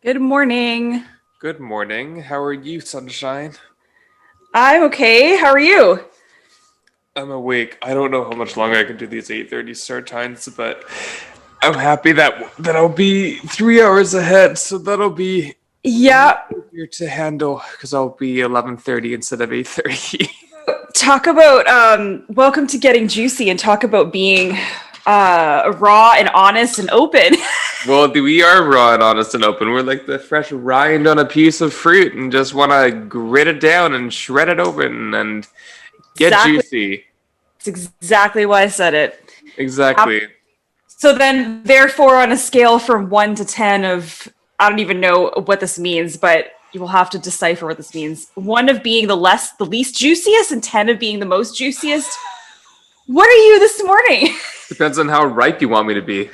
Good morning. Good morning. How are you, sunshine? I'm okay. How are you? I'm awake. I don't know how much longer I can do these 8:30 start times, but I'm happy that I'll be 3 hours ahead, so that'll be a little Yeah, easier to handle because I'll be 11:30 instead of 8:30. talk about welcome to Getting Juicy and talk about being raw and honest and open. Well, we are raw and honest and open. We're like the fresh rind on a piece of fruit and just want to grit it down and shred it open and get Exactly. juicy. It's exactly why I said it. Um, Exactly. so then therefore on a scale from 1 to 10 of I don't even know what this means, but you will have to decipher what this means. 1 of being the least juiciest and 10 of being the most juiciest. What are you this morning? Depends on how ripe you want me to be.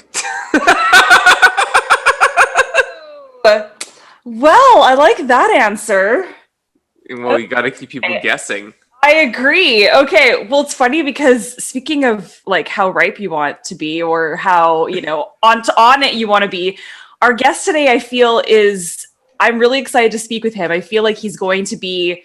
Well, I like that answer. Well, you got to keep people Okay. guessing. I agree. Okay, well, it's funny because speaking of like how ripe you want to be, or how on it you want to be, our guest today, I feel is I'm really excited to speak with him. I feel like he's going to be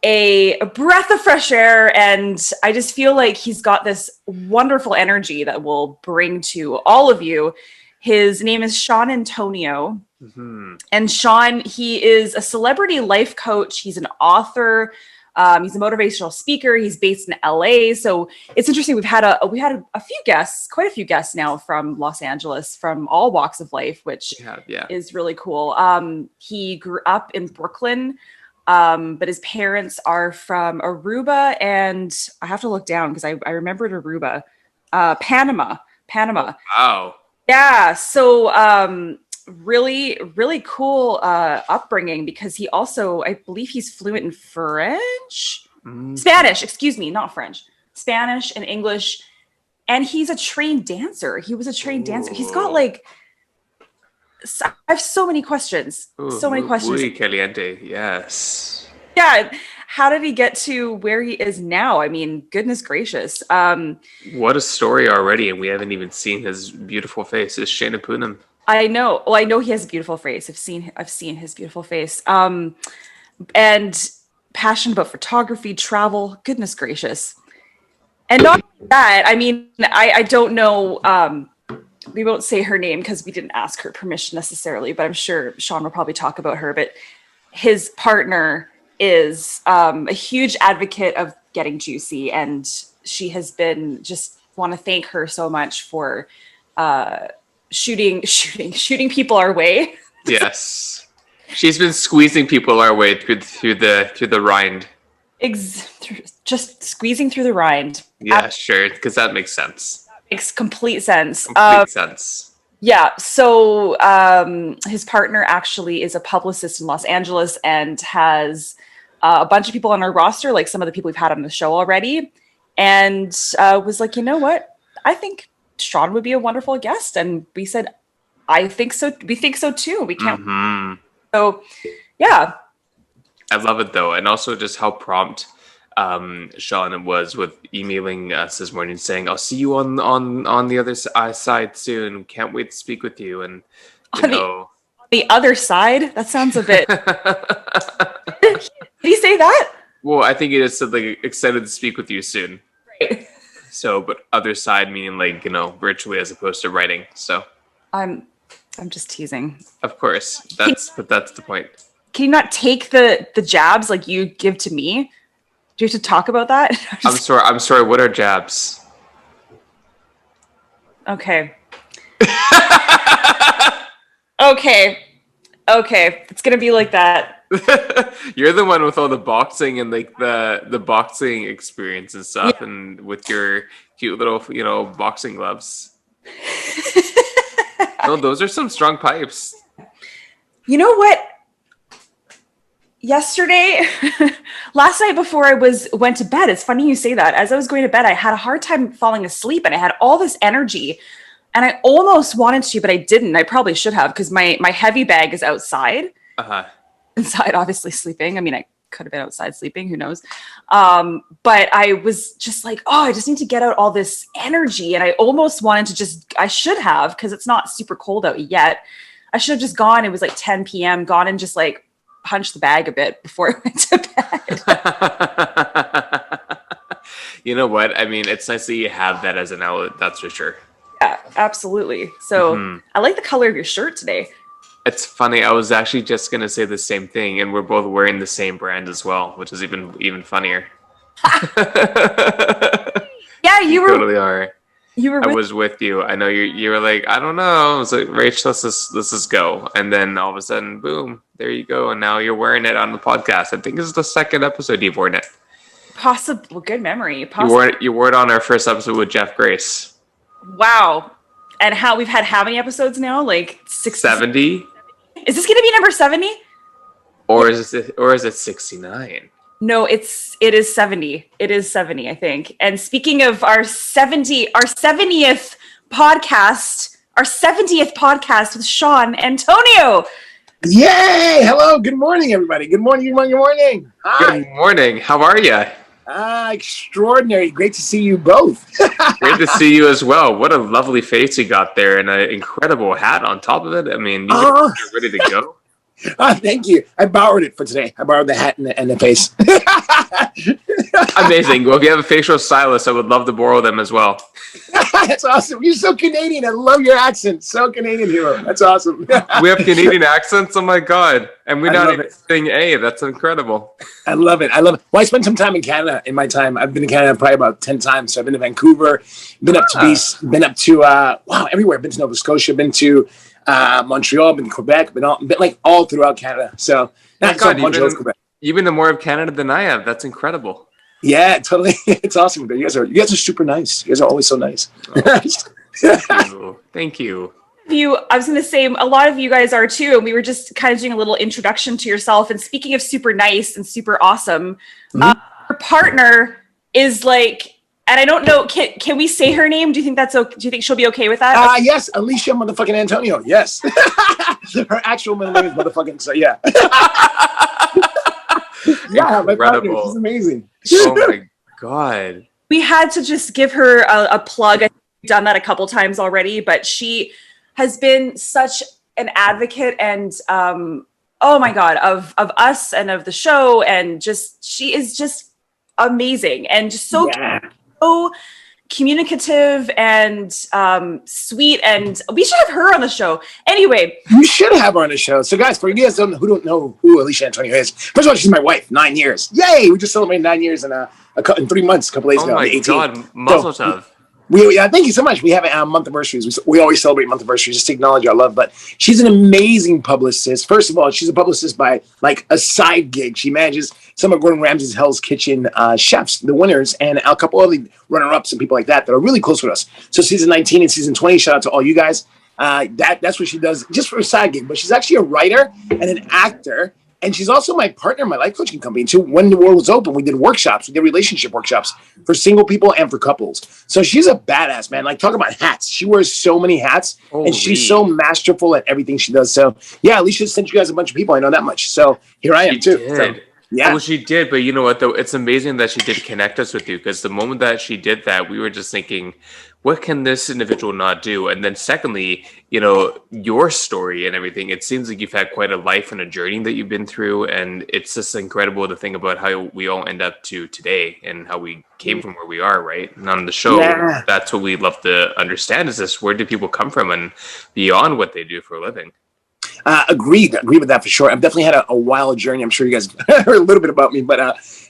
a breath of fresh air, and I just feel like he's got this wonderful energy that will bring to all of you. His name is Shawn Antonio. Hmm. And Shawn, he is a celebrity life coach. He's an author. He's a motivational speaker. He's based in LA. So it's interesting. We had a few guests, quite a few guests now from Los Angeles, from all walks of life, which Yeah, yeah. is really cool. He grew up in Brooklyn, but his parents are from Aruba, and I have to look down because I remembered Aruba, Panama, Oh, Panama. wow. Yeah, so really, really cool upbringing because he also, I believe he's fluent in French, Mm. Spanish, excuse me, not French, Spanish and English. And he's a trained dancer. He was a trained dancer. He's got Ooh. like, I have so many questions. Ooh, So many questions. muy caliente. Yes. Yeah. How did he get to where he is now? I mean, goodness gracious. What a story already, and we haven't even seen his beautiful face. Is Shayna Poonam? I know. Well, I know he has a beautiful face. I've seen his beautiful face. And passionate about photography, travel. Goodness gracious. And not only that, I mean, I don't know. We won't say her name because we didn't ask her permission necessarily, but I'm sure Shawn will probably talk about her. But his partner is a huge advocate of getting juicy, and she has been just want to thank her so much for uh, shooting people our way. Yes. She's been squeezing people our way through the rind. Just squeezing through the rind. Yeah, sure, because that makes sense. Makes complete sense. Complete sense. Yeah, so his partner actually is a publicist in Los Angeles and has a bunch of people on our roster, like some of the people we've had on the show already, and was like, you know what? I think Shawn would be a wonderful guest, and we said, I think so. We think so too. We can't. Hmm. So, yeah, I love it though, and also just how prompt Sean was with emailing us this morning saying, "I'll see you on the other side soon. Can't wait to speak with you." And you on know, the other side, that sounds a bit. Did he say that? well, I think it is something excited to speak with you soon. Right. So, but other side meaning like virtually as opposed to writing. So, I'm I'm just teasing. of course, Can, that's the point. can you not take the jabs like you give to me? Do you have to talk about that? I'm sorry. I'm sorry. What are jabs? Okay. Okay. Okay. It's gonna be like that. You're the one with all the boxing and like the boxing experience and stuff, Yeah. and with your cute little boxing gloves. No, those are some strong pipes. You know what? Yesterday, last night before I went to bed, it's funny you say that. As I was going to bed, I had a hard time falling asleep, and I had all this energy, and I almost wanted to, but I didn't. I probably should have because my heavy bag is outside. Uh huh. Inside, obviously sleeping. I mean, I could have been outside sleeping, who knows? But I was just like, oh, I just need to get out all this energy. And I almost wanted to I should have, because it's not super cold out yet. I should have just gone. It was like 10 p.m. Gone and just like punched the bag a bit before I went to bed. You know what? I mean, it's nice that you have that as an outlet. That's for sure. Yeah, absolutely. So I like the color of your shirt today. It's funny. I was actually just gonna say the same thing, and we're both wearing the same brand as well, which is even funnier. Yeah, you totally are. You were. I was with you. I know you were like, I don't know. I was like, Rach, let's just go. And then all of a sudden, boom, there you go. And now you're wearing it on the podcast. I think this is the second episode you've worn it. Possible. Good memory. You wore it on our first episode with Jeff Grace. Wow. And we've had how many episodes now? Like 70? Is this going to be number 70? Or is it 69? No, it is 70. It is 70, I think. And speaking of our 70th podcast with Shawn Antonio. Yay! Hello. Good morning, everybody. Good morning. Hi. Good morning. How are you? Extraordinary. Great to see you both. Great to see you as well. What a lovely face you got there, and an incredible hat on top of it. I mean, you're ready to go. Thank you. I borrowed it for today. I borrowed the hat and the face. Amazing. Well, if you have a facial stylist, I would love to borrow them as well. That's awesome. You're so Canadian. I love your accent. So Canadian hero. That's awesome. We have Canadian accents? Oh my God. And we're not even saying A. That's incredible. I love it. Well, I spent some time in Canada in my time. I've been to Canada probably about 10 times. So I've been to Vancouver, been up to BC, been up to, everywhere. Been to Nova Scotia, been to Montreal, been to Quebec, been all throughout Canada. So Montreal, Quebec. You've been to more of Canada than I have. That's incredible. Yeah, totally. It's awesome. You guys are super nice. You guys are always so nice. Thank you. I was going to say a lot of you guys are too, and we were just kind of doing a little introduction to yourself. And speaking of super nice and super awesome, your partner is like, and I don't know, can we say her name? Do you think that's okay? Do you think she'll be okay with that? Yes, Alicia motherfucking Antonio. Yes, her actual middle name is motherfucking. So yeah. Yeah, my partner, she's amazing. Oh my God. We had to just give her a plug. I've done that a couple times already, but she has been such an advocate and oh my God, of us and of the show, and just she is just amazing and just so communicative and sweet, and we should have her on the show. Anyway, you should have her on the show. So guys, for you guys who don't know who Alicia Antonio is, first of all, she's my wife. 9 years. Yay! We just celebrated 9 years in 3 months, a couple days ago. Oh my God, mazel tov. Thank you so much. We have month anniversaries. We always celebrate month anniversaries just to acknowledge our love. But she's an amazing publicist. First of all, she's a publicist by like a side gig. She manages some of Gordon Ramsay's Hell's Kitchen chefs, the winners, and a couple of the runner-ups and people like that are really close with us. So season 19 and season 20, shout out to all you guys. That's what she does just for a side gig. But she's actually a writer and an actor. And she's also my partner in my life coaching company. So when the world was open, we did workshops. We did relationship workshops for single people and for couples. So she's a badass, man. Like, talk about hats. She wears so many hats. Holy. And she's so masterful at everything she does. So, yeah, Alicia sent you guys a bunch of people. I know that much. So here I am, too. So, yeah. Well, she did. But you know what, though? It's amazing that she did connect us with you, because the moment that she did that, we were just thinking, what can this individual not do? And then secondly, your story and everything, it seems like you've had quite a life and a journey that you've been through. And it's just incredible to think about how we all end up to today and how we came from where we are, right? And on the show, that's what we love to understand is this, where do people come from and beyond what they do for a living? Agreed with that for sure. I've definitely had a wild journey. I'm sure you guys heard a little bit about me, but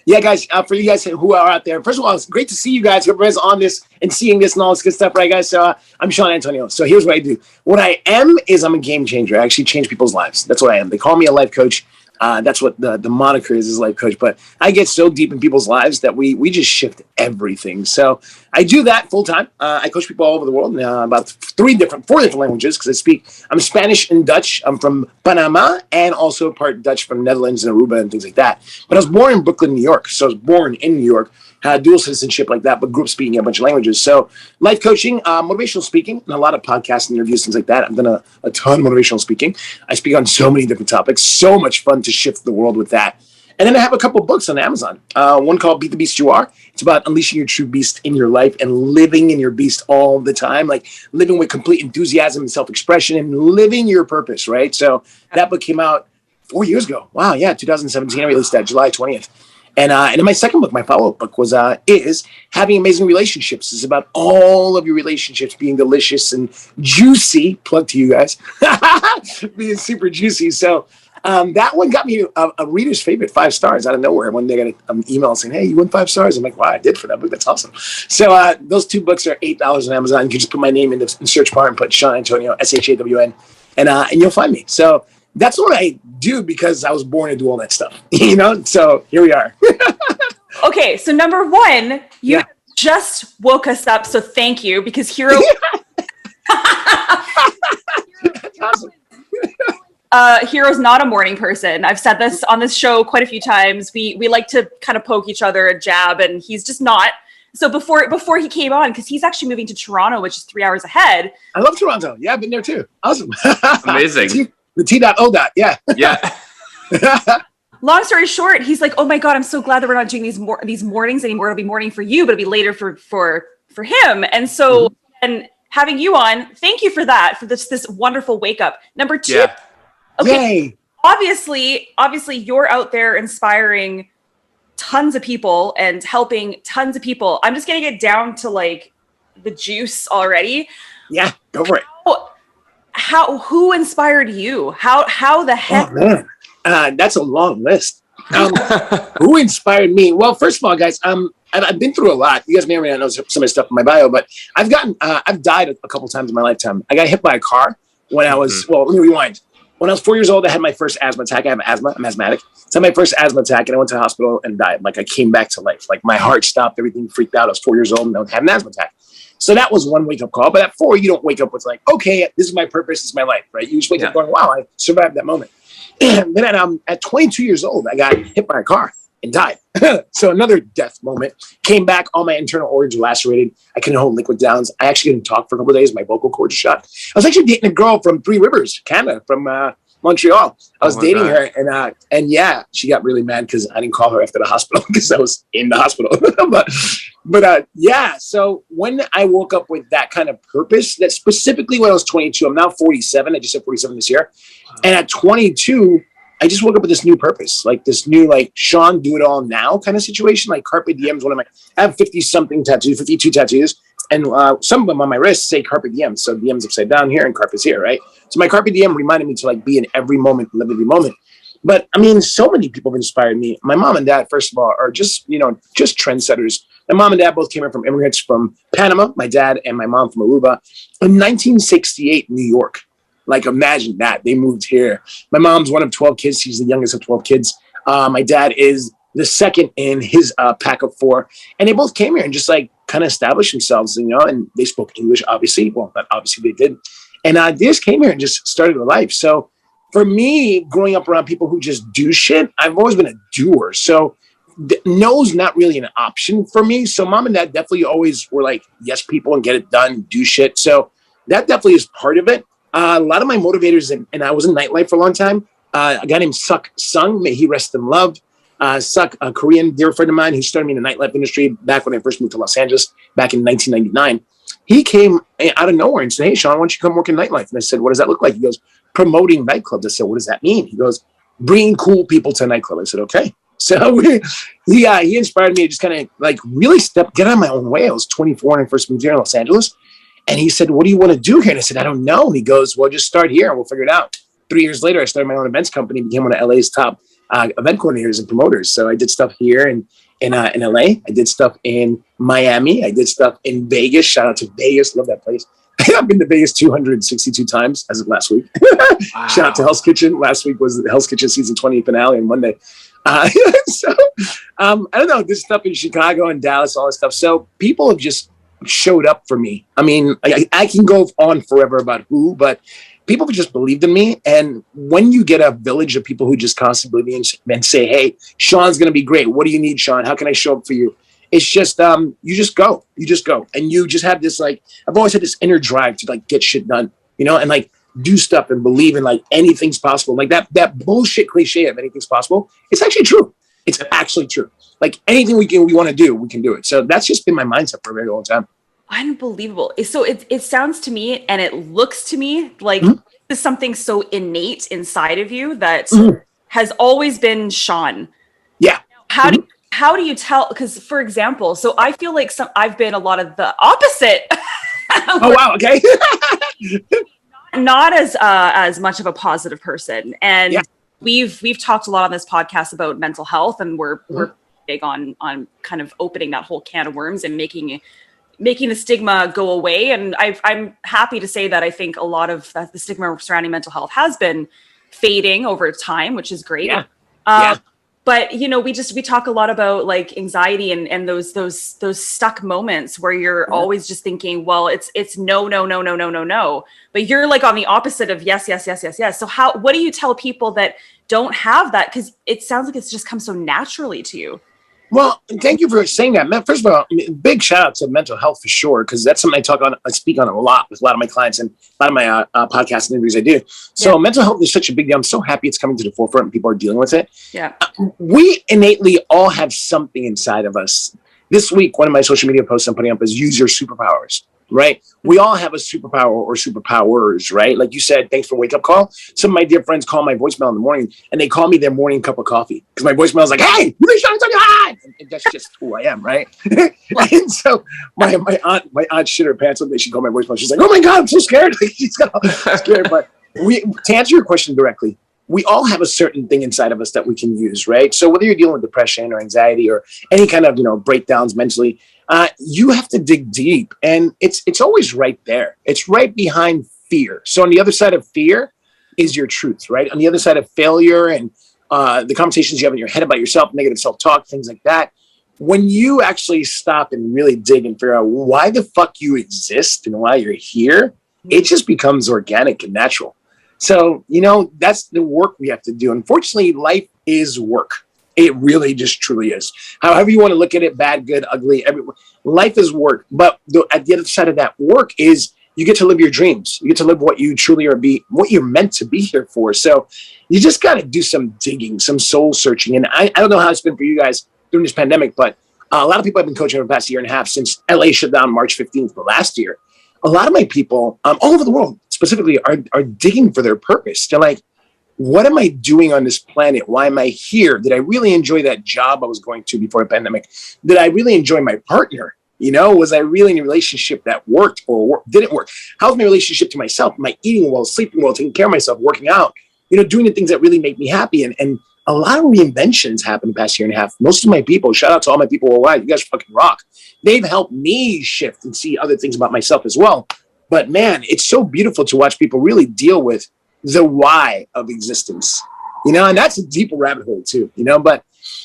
yeah, guys, for you guys who are out there, first of all, it's great to see you guys, whoever's on this and seeing this and all this good stuff, right, guys? So I'm Shawn Antonio. So here's what I do. What I am is I'm a game changer. I actually change people's lives. That's what I am. They call me a life coach. That's what the moniker is life coach. But I get so deep in people's lives that we just shift everything. So I do that full time. I coach people all over the world in about 4 different languages, because I'm Spanish and Dutch. I'm from Panama and also part Dutch from Netherlands and Aruba and things like that. But I was born in Brooklyn, New York. So I was born in New York. Had dual citizenship like that, but grew up speaking a bunch of languages. So life coaching, motivational speaking, and a lot of podcasts and interviews, things like that. I've done a ton of motivational speaking. I speak on so many different topics. So much fun to shift the world with that. And then I have a couple books on Amazon. One called Beat the Beast You Are. It's about unleashing your true beast in your life and living in your beast all the time, like living with complete enthusiasm and self-expression and living your purpose, right? So that book came out 4 years ago. Wow, yeah, 2017. I released that July 20th. And then my second book, my follow-up book, is Having Amazing Relationships. It's about all of your relationships being delicious and juicy. Plug to you guys. Being super juicy. So that one got me a reader's favorite, 5 stars out of nowhere. One day I got an email saying, hey, you won 5 stars. I'm like, wow, I did for that book. That's awesome. So those 2 books are $8 on Amazon. You can just put my name in the search bar and put Shawn Antonio, SHAWN, and you'll find me. So that's what I do because I was born to do all that stuff, So here we are. Okay, so number 1, you just woke us up, so thank you, because Hero. That's awesome. Hero's not a morning person. I've said this on this show quite a few times. We like to kind of poke each other and jab, and he's just not. So before he came on, because he's actually moving to Toronto, which is 3 hours ahead. I love Toronto. Yeah, I've been there too. Awesome. Amazing. The T.O. Yeah. Yeah. Long story short, he's like, oh my God, I'm so glad that we're not doing these mornings anymore. It'll be morning for you, but it'll be later for him. And so, and having you on, thank you for that, for this wonderful wake up. Number 2. Yeah. Okay. Yay. Obviously you're out there inspiring tons of people and helping tons of people. I'm just getting it down to like the juice already. Yeah, go for it. Who inspired you? How the heck? Oh, man. That's a long list. Who inspired me? Well, first of all, guys, I've been through a lot. You guys may or may not know some of the stuff in my bio, but I've died a couple times in my lifetime. I got hit by a car when I was, well, let me rewind. When I was 4 years old, I had my first asthma attack. I have asthma. I'm asthmatic. So I had my first asthma attack, and I went to the hospital and died. Like, I came back to life. Like, my heart stopped. Everything freaked out. I was 4 years old, and I had an asthma attack. So that was one wake-up call. But at 4, you don't wake up with like, okay, this is my purpose. This is my life, right? You just wake up going, wow, I survived that moment. And then at 22 years old, I got hit by a car and died. So another death moment. Came back, all my internal organs were lacerated. I couldn't hold liquid downs. I actually couldn't talk for a couple of days. My vocal cords shut. I was actually dating a girl from Three Rivers, Canada, from Montreal. I was dating her, and yeah, she got really mad because I didn't call her after the hospital because I was in the hospital. but yeah. So when I woke up with that kind of purpose, that specifically when I was 22, I'm now 47. I just hit 47 this year, and at 22, I just woke up with this new purpose, like this new like Shawn do it all now kind of situation. Like Carpe Diem is one of my. I have 50-something tattoos, 52 tattoos. And some of them on my wrist say Carpe Diem. So Diem's upside down here and Carpe's here, right? So my Carpe Diem reminded me to like be in every moment, live every moment. But I mean, so many people have inspired me. My mom and dad, first of all, are just trendsetters. My mom and dad both came in from immigrants from Panama, my dad and my mom from Aruba. In 1968, New York. Like, imagine that. They moved here. My mom's one of 12 kids. She's the youngest of 12 kids. My dad is the second in his pack of 4. And they both came here and just like kind of established themselves, and they spoke English, obviously. Well, not obviously, they did. And they just came here and just started their life. So for me, growing up around people who just do shit, I've always been a doer. So no's not really an option for me. So mom and dad definitely always were like, yes, people, and get it done, do shit. So that definitely is part of it. A lot of my motivators, and I was in nightlife for a long time. A guy named Suk Sung, may he rest in love. Suk, a Korean dear friend of mine who started me in the nightlife industry back when I first moved to Los Angeles back in 1999. He came out of nowhere and said, hey, Shawn, why don't you come work in nightlife? And I said, what does that look like? He goes, promoting nightclubs. I said, what does that mean? He goes, bringing cool people to a nightclub. I said, okay. So he inspired me to just kind of like really get out of my own way. I was 24 when I first moved here in Los Angeles. And he said, what do you want to do here? And I said, I don't know. And he goes, well, just start here and we'll figure it out. 3 years later, I started my own events company, became one of LA's top event coordinators and promoters. So I did stuff here in LA. I did stuff in Miami. I did stuff in Vegas. Shout out to Vegas. Love that place. I've been to Vegas 262 times as of last week. Wow. Shout out to Hell's Kitchen. Last week was the Hell's Kitchen season 20 finale on Monday. I don't know, this stuff in Chicago and Dallas, all this stuff. So people have just showed up for me. I mean, I can go on forever about who, but people have just believed in me. And when you get a village of people who just constantly believe in and say, hey, Shawn's going to be great. What do you need, Shawn? How can I show up for you? It's just, you just go. And you just have this, like, I've always had this inner drive to like get shit done, and like do stuff and believe in like anything's possible. Like that bullshit cliche of anything's possible. It's actually true. It's actually true. Like anything we want to do, we can do it. So that's just been my mindset for a very long time. Unbelievable. So it sounds to me and it looks to me like this is something so innate inside of you that has always been Shawn. Yeah. How do you tell? Because for example, so I feel like I've been a lot of the opposite. Oh wow. Okay. Not as much of a positive person, and we've talked a lot on this podcast about mental health, and we're big on kind of opening that whole can of worms and making the stigma go away. And I'm happy to say that I think a lot of the stigma surrounding mental health has been fading over time, which is great. But we talk a lot about like anxiety and those stuck moments where you're always just thinking, well, it's no. But you're like on the opposite of yes. So what do you tell people that don't have that? Because it sounds like it's just come so naturally to you. Well, thank you for saying that. First of all, big shout out to mental health for sure, because that's something I speak on a lot with a lot of my clients and a lot of my podcast interviews I do. So mental health is such a big deal. I'm so happy it's coming to the forefront and people are dealing with it. Yeah, we innately all have something inside of us. This week, one of my social media posts I'm putting up is use your superpowers. Right? We all have a superpower or superpowers, right? Like you said, thanks for wake up call. Some of my dear friends call my voicemail in the morning and they call me their morning cup of coffee because my voicemail is like, hey, you Shawn Antonio, hi! And that's just who I am, right? And so my aunt shit her pants one day. She called my voicemail. She's like, oh my God, I'm so scared. She's got all scared. But to answer your question directly, we all have a certain thing inside of us that we can use, right? So whether you're dealing with depression or anxiety or any kind of, breakdowns mentally, you have to dig deep, and it's always right there. It's right behind fear. So on the other side of fear is your truth, right? On the other side of failure and the conversations you have in your head about yourself, negative self-talk, things like that. When you actually stop and really dig and figure out why the fuck you exist and why you're here, it just becomes organic and natural. So, that's the work we have to do. Unfortunately, life is work. It really just truly is. However you want to look at it, bad, good, ugly, life is work. But at the other side of that work is you get to live your dreams. You get to live what you truly are, what you're meant to be here for. So you just got to do some digging, some soul searching. And I don't know how it's been for you guys during this pandemic, but a lot of people I've been coaching over the past year and a half since LA shut down March 15th of last year. A lot of my people all over the world specifically are digging for their purpose. They're like, what am I doing on this planet? Why am I here? Did I really enjoy that job I was going to before the pandemic? Did I really enjoy my partner? Was I really in a relationship that worked or didn't work? How's my relationship to myself? Am I eating well, sleeping well, taking care of myself, working out, doing the things that really make me happy? And a lot of reinventions happened the past year and a half. Most of my people, shout out to all my people worldwide, you guys fucking rock. They've helped me shift and see other things about myself as well. But man, it's so beautiful to watch people really deal with the why of existence, and that's a deeper rabbit hole too, but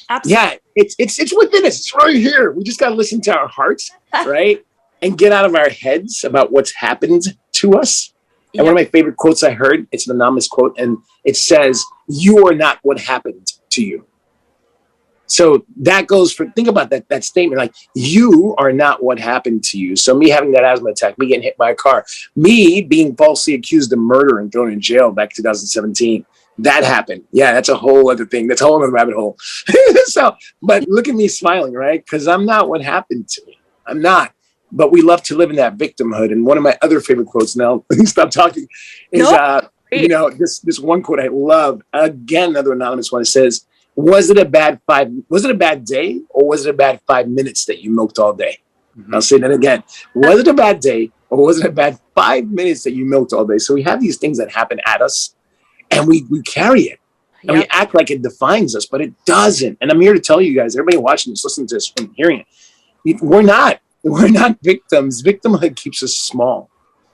absolutely. It's within us. It's right here. We just got to listen to our hearts, right? And get out of our heads about what's happened to us. And one of my favorite quotes I heard, it's an anonymous quote, and it says, you are not what happened to you. So that goes for, think about that statement, like you are not what happened to you. So me having that asthma attack, me getting hit by a car, me being falsely accused of murder and thrown in jail back in 2017, that happened. Yeah, that's a whole other thing. That's a whole other rabbit hole. But look at me smiling, right? Because I'm not what happened to me. I'm not. But we love to live in that victimhood. And one of my other favorite quotes, now stop talking, is this one quote I love. Again, another anonymous one. It says, was it a bad day or was it a bad 5 minutes that you milked all day? Mm-hmm. I'll say that again. Was it a bad day or was it a bad 5 minutes that you milked all day? So we have these things that happen at us and we carry it and we act like it defines us, but it doesn't. And I'm here to tell you guys, everybody watching this, listening to this and hearing it, we're not victims. Victimhood keeps us small.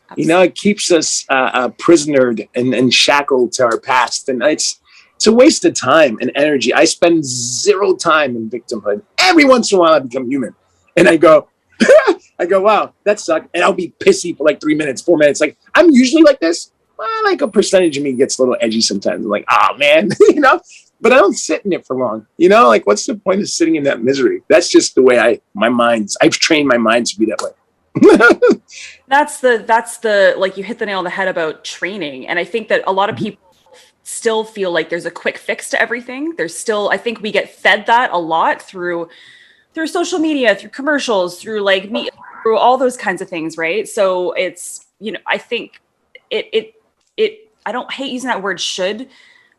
Absolutely. It keeps us prisonered and shackled to our past. And it's a waste of time and energy. I spend zero time in victimhood. Every once in a while I become human. And I go, wow, that sucked. And I'll be pissy for like 3 minutes, 4 minutes. Like I'm usually like this. Well, like a percentage of me gets a little edgy sometimes. I'm like, oh man, but I don't sit in it for long. Like what's the point of sitting in that misery? That's just the way I've trained my mind to be that way. That's the like you hit the nail on the head about training. And I think that a lot of people still feel like there's a quick fix to everything. There's still, I think we get fed that a lot through social media, through commercials, through like me, through all those kinds of things, right? So it's, I think it I don't hate using that word should,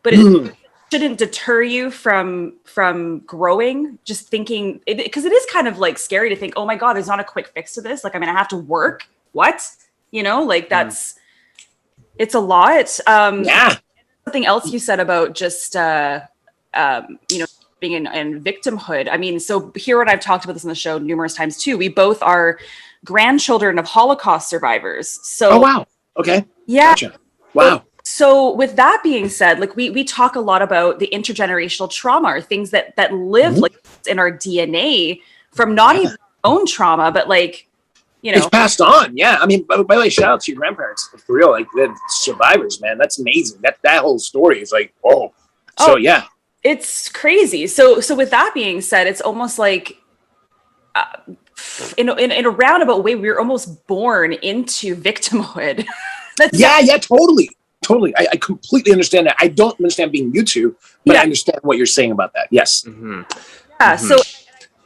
but it shouldn't deter you from growing, just thinking, because it is kind of like scary to think, oh my God, there's not a quick fix to this. Like, I'm going to have to work. What? Like that's, it's a lot. Yeah. Something else you said about just, being in victimhood. I mean, so here, and I've talked about this on the show numerous times too. We both are grandchildren of Holocaust survivors. So, oh, wow. Okay. Yeah. Gotcha. Wow. So with that being said, like we talk a lot about the intergenerational trauma, or things that live like in our DNA from not even our own trauma, but like, it's passed on. Yeah. I mean, by the way, shout out to your grandparents, for real. Like, they're survivors, man. That's amazing. That whole story is like, whoa. So yeah. It's crazy. So with that being said, it's almost like in a roundabout way, we were almost born into victimhood. Yeah, totally. I completely understand that. I don't understand being you two, but I understand what you're saying about that. Yes. Mm-hmm. Yeah. Mm-hmm. So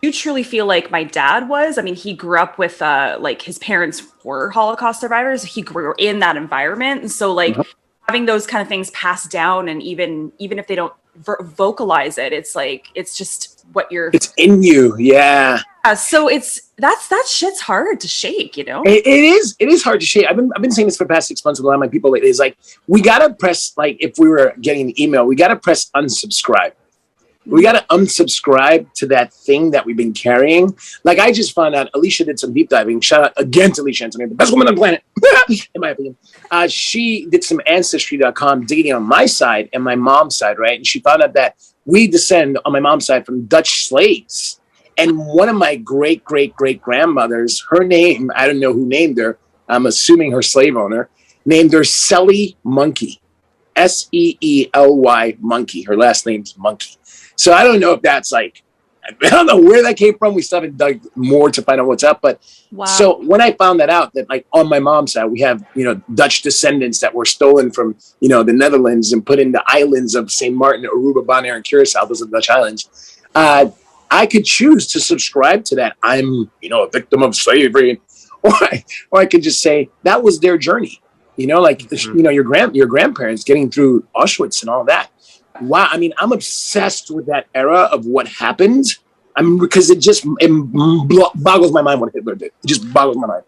you truly feel like my dad was. I mean, he grew up with like his parents were Holocaust survivors. He grew in that environment, and so like having those kind of things passed down, and even if they don't vocalize it, it's like it's just what you're. It's in you. Yeah. So it's that shit's hard to shake, It is hard to shake. I've been saying this for the past 6 months with a lot of my people lately. It's like, we gotta press, like, if we were getting an email, we gotta press unsubscribe. We gotta unsubscribe to that thing that we've been carrying. Like, I just found out Alicia did some deep diving. Shout out again to Alicia Antonio, the best woman on the planet, in my opinion. She did some ancestry.com digging on my side and my mom's side, right? And she found out that we descend on my mom's side from Dutch slaves. And one of my great grandmothers, her name, I don't know who named her, I'm assuming her slave owner, named her Selly Monkey. Seely Monkey. Her last name's Monkey. So I don't know if that's like, I don't know where that came from. We still haven't dug more to find out what's up. But So when I found that out, that like on my mom's side, we have, Dutch descendants that were stolen from, the Netherlands and put in the islands of St. Martin, Aruba, Bonaire, and Curacao. Those are the Dutch islands. I could choose to subscribe to that. I'm, a victim of slavery, or I could just say that was their journey. Your grandparents getting through Auschwitz and all that. Wow. I mean, I'm obsessed with that era of what happened. Because it boggles my mind what Hitler did. It just boggles my mind.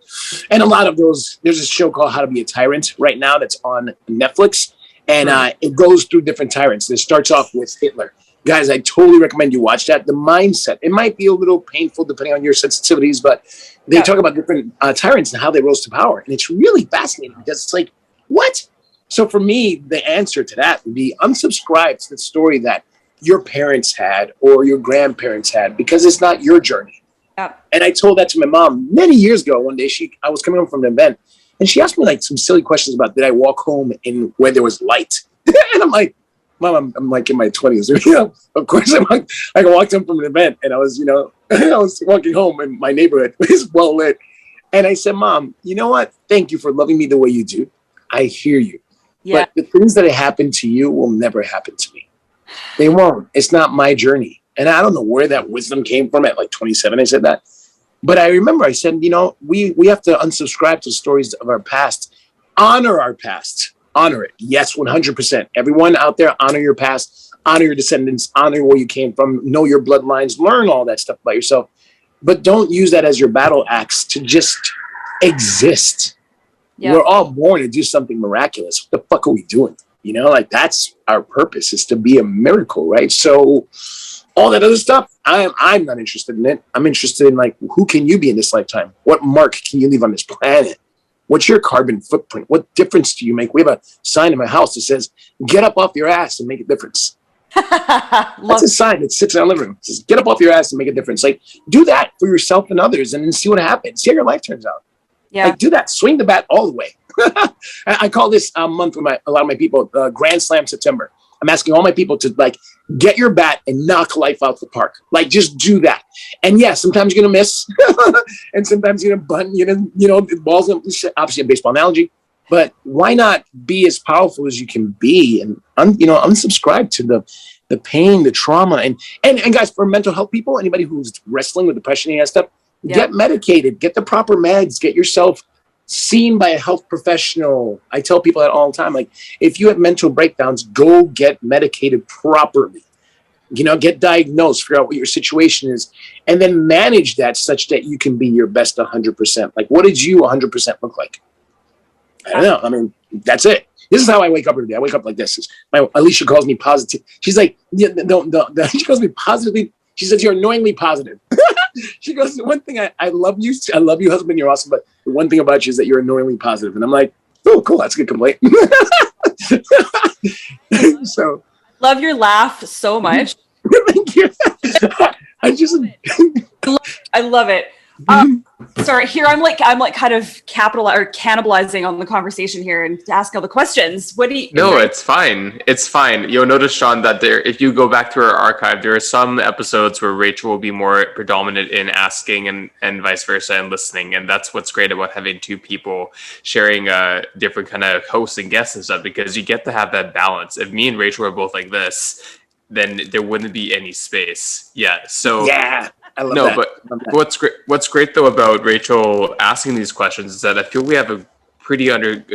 And a lot of those, there's a show called How to Be a Tyrant right now that's on Netflix. And it goes through different tyrants. It starts off with Hitler. Guys, I totally recommend you watch that. The mindset, it might be a little painful depending on your sensitivities, but they talk about different tyrants and how they rose to power. And it's really fascinating because it's like, what? So for me, the answer to that would be unsubscribe to the story that your parents had or your grandparents had, because it's not your journey. Yeah. And I told that to my mom many years ago. One day I was coming home from an event and she asked me like some silly questions about, did I walk home in where there was light? And I'm like, Mom, I'm like in my 20s. Of course, I walked home from an event and I was, I was walking home and my neighborhood was well lit. And I said, Mom, you know what? Thank you for loving me the way you do. I hear you. Yeah. But the things that happen to you will never happen to me. They won't. It's not my journey. And I don't know where that wisdom came from at like 27. I said that. But I remember I said, we have to unsubscribe to stories of our past. Honor our past. Honor it. Yes, 100%. Everyone out there, honor your past, honor your descendants, honor where you came from, know your bloodlines, learn all that stuff about yourself. But don't use that as your battle axe to just exist. Yeah. We're all born to do something miraculous. What the fuck are we doing? That's our purpose, is to be a miracle, right? So all that other stuff, I'm not interested in it. I'm interested in like, who can you be in this lifetime? What mark can you leave on this planet? What's your carbon footprint? What difference do you make? We have a sign in my house that says, get up off your ass and make a difference. That's a sign that sits in our living room. It says, get up off your ass and make a difference. Like, do that for yourself and others and then see what happens. See how your life turns out. Yeah. Like, do that. Swing the bat all the way. I call this month with a lot of my people, Grand Slam September. I'm asking all my people to like get your bat and knock life out the park. Like, just do that. And yeah, sometimes you're gonna miss, and sometimes you're gonna bunt. The ball's gonna, obviously a baseball analogy. but why not be as powerful as you can be and unsubscribe to the pain, the trauma, and guys, for mental health people, anybody who's wrestling with depression and stuff, get medicated, get the proper meds, get yourself seen by a health professional. I tell people that all the time. Like, if you have mental breakdowns, go get medicated properly. Get diagnosed, figure out what your situation is, and then manage that such that you can be your best 100%. Like, what did you 100% look like? I don't know. I mean, that's it. This is how I wake up every day. I wake up like this. Alicia calls me positive. She's like, she calls me positively. She says, you're annoyingly positive. She goes, the one thing I love you. I love you, husband. You're awesome. But the one thing about you is that you're annoyingly positive. And I'm like, oh, cool. That's a good complaint. So. Love your laugh so much. Thank you. I love it. Sorry, here I'm like kind of cannibalizing on the conversation here and to ask all the questions. What do you? No, it's fine. It's fine. You'll notice, Shawn, that if you go back through our archive, there are some episodes where Rachel will be more predominant in asking and vice versa and listening, and that's what's great about having two people sharing different kind of hosts and guests and stuff, because you get to have that balance. If me and Rachel are both like this, then there wouldn't be any space. Yeah. So yeah. I love that. But what's great though about Rachel asking these questions is that I feel we have a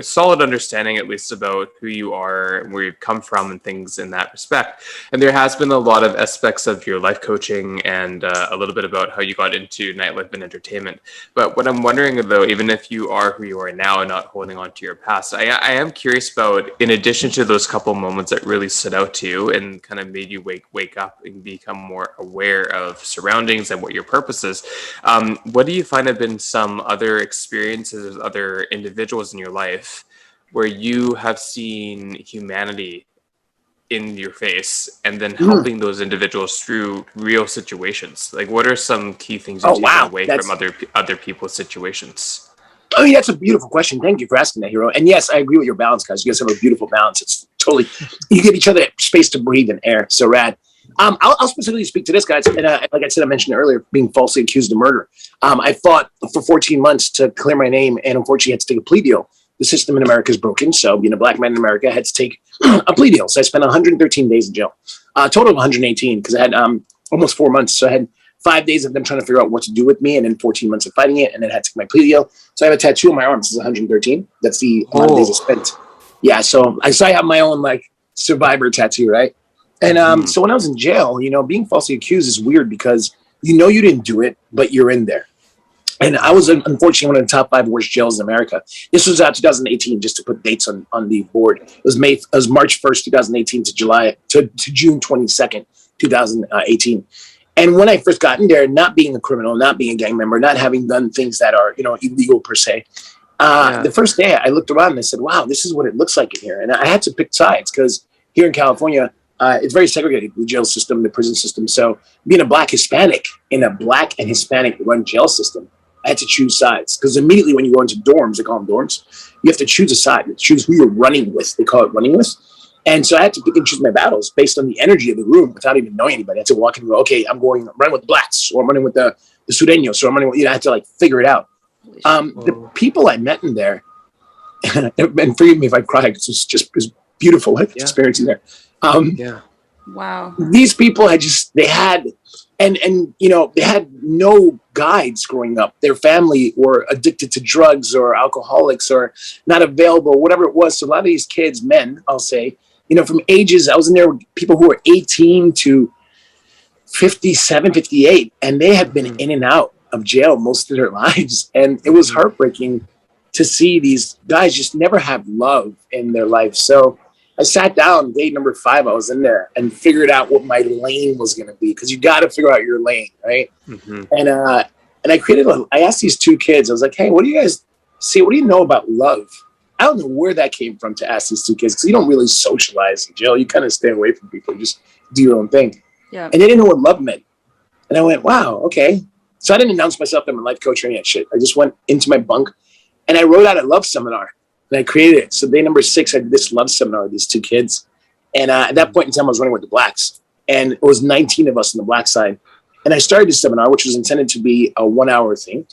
solid understanding, at least, about who you are and where you've come from and things in that respect. And there has been a lot of aspects of your life coaching and a little bit about how you got into nightlife and entertainment. But what I'm wondering, though, even if you are who you are now and not holding on to your past, I am curious about, in addition to those couple moments that really stood out to you and kind of made you wake up and become more aware of surroundings and what your purpose is, what do you find have been some other experiences with other individuals in your life where you have seen humanity in your face and then helping those individuals through real situations? Like, what are some key things you've taken away from other people's situations? I mean, that's a beautiful question. Thank you for asking that, Hero. And yes, I agree with your balance, guys. You guys have a beautiful balance. It's totally, you give each other space to breathe and air. So rad. I'll specifically speak to this, guys. And like I said, I mentioned earlier, being falsely accused of murder. I fought for 14 months to clear my name, and unfortunately had to take a plea deal. The system in America is broken, so being a black man in America, I had to take a plea deal. So I spent 113 days in jail, a total of 118, because I had almost 4 months. So I had 5 days of them trying to figure out what to do with me, and then 14 months of fighting it, and then I had to take my plea deal. So I have a tattoo on my arm. This is 113. That's the amount of days I spent. Yeah, so I have my own survivor tattoo, right? And so when I was in jail, being falsely accused is weird because you didn't do it, but you're in there. And I was unfortunately one of the top 5 worst jails in America. This was 2018, just to put dates on the board. It was March 1st, 2018 to June 22nd, 2018. And when I first got in there, not being a criminal, not being a gang member, not having done things that are, illegal per se, the first day I looked around and I said, wow, this is what it looks like in here. And I had to pick sides because here in California, it's very segregated, the jail system, the prison system. So being a black Hispanic in a black and Hispanic run jail system, I had to choose sides, because immediately when you go into dorms, they call them dorms, you have to choose a side, choose who you're running with. They call it running with. And so I had to pick and choose my battles based on the energy of the room without even knowing anybody. I had to walk in and go, okay, I'm running with the blacks, or I'm running with the Sureños, or I'm running, I had to figure it out. The people I met in there, and forgive me if I cry, because it was beautiful experience in there. Wow. These people they had no guides growing up. Their family were addicted to drugs or alcoholics or not available, whatever it was. So a lot of these kids, men, I'll say, from ages, I was in there with people who were 18 to 57, 58, and they had been in and out of jail most of their lives. And it was heartbreaking to see these guys just never have love in their life. So I sat down day number 5, I was in there, and figured out what my lane was going to be, because you got to figure out your lane, right? And I asked these 2 kids, I was like, hey, what do you guys see? What do you know about love? I don't know where that came from to ask these 2 kids, because you don't really socialize in jail. You kind of stay away from people, you just do your own thing. Yeah. And they didn't know what love meant. And I went, wow, okay. So I didn't announce myself that I'm a life coach or any of that shit. I just went into my bunk and I wrote out a love seminar. And I created it. So day number 6, I did this love seminar with these 2 kids. And at that point in time, I was running with the blacks. And it was 19 of us on the black side. And I started this seminar, which was intended to be a 1-hour thing.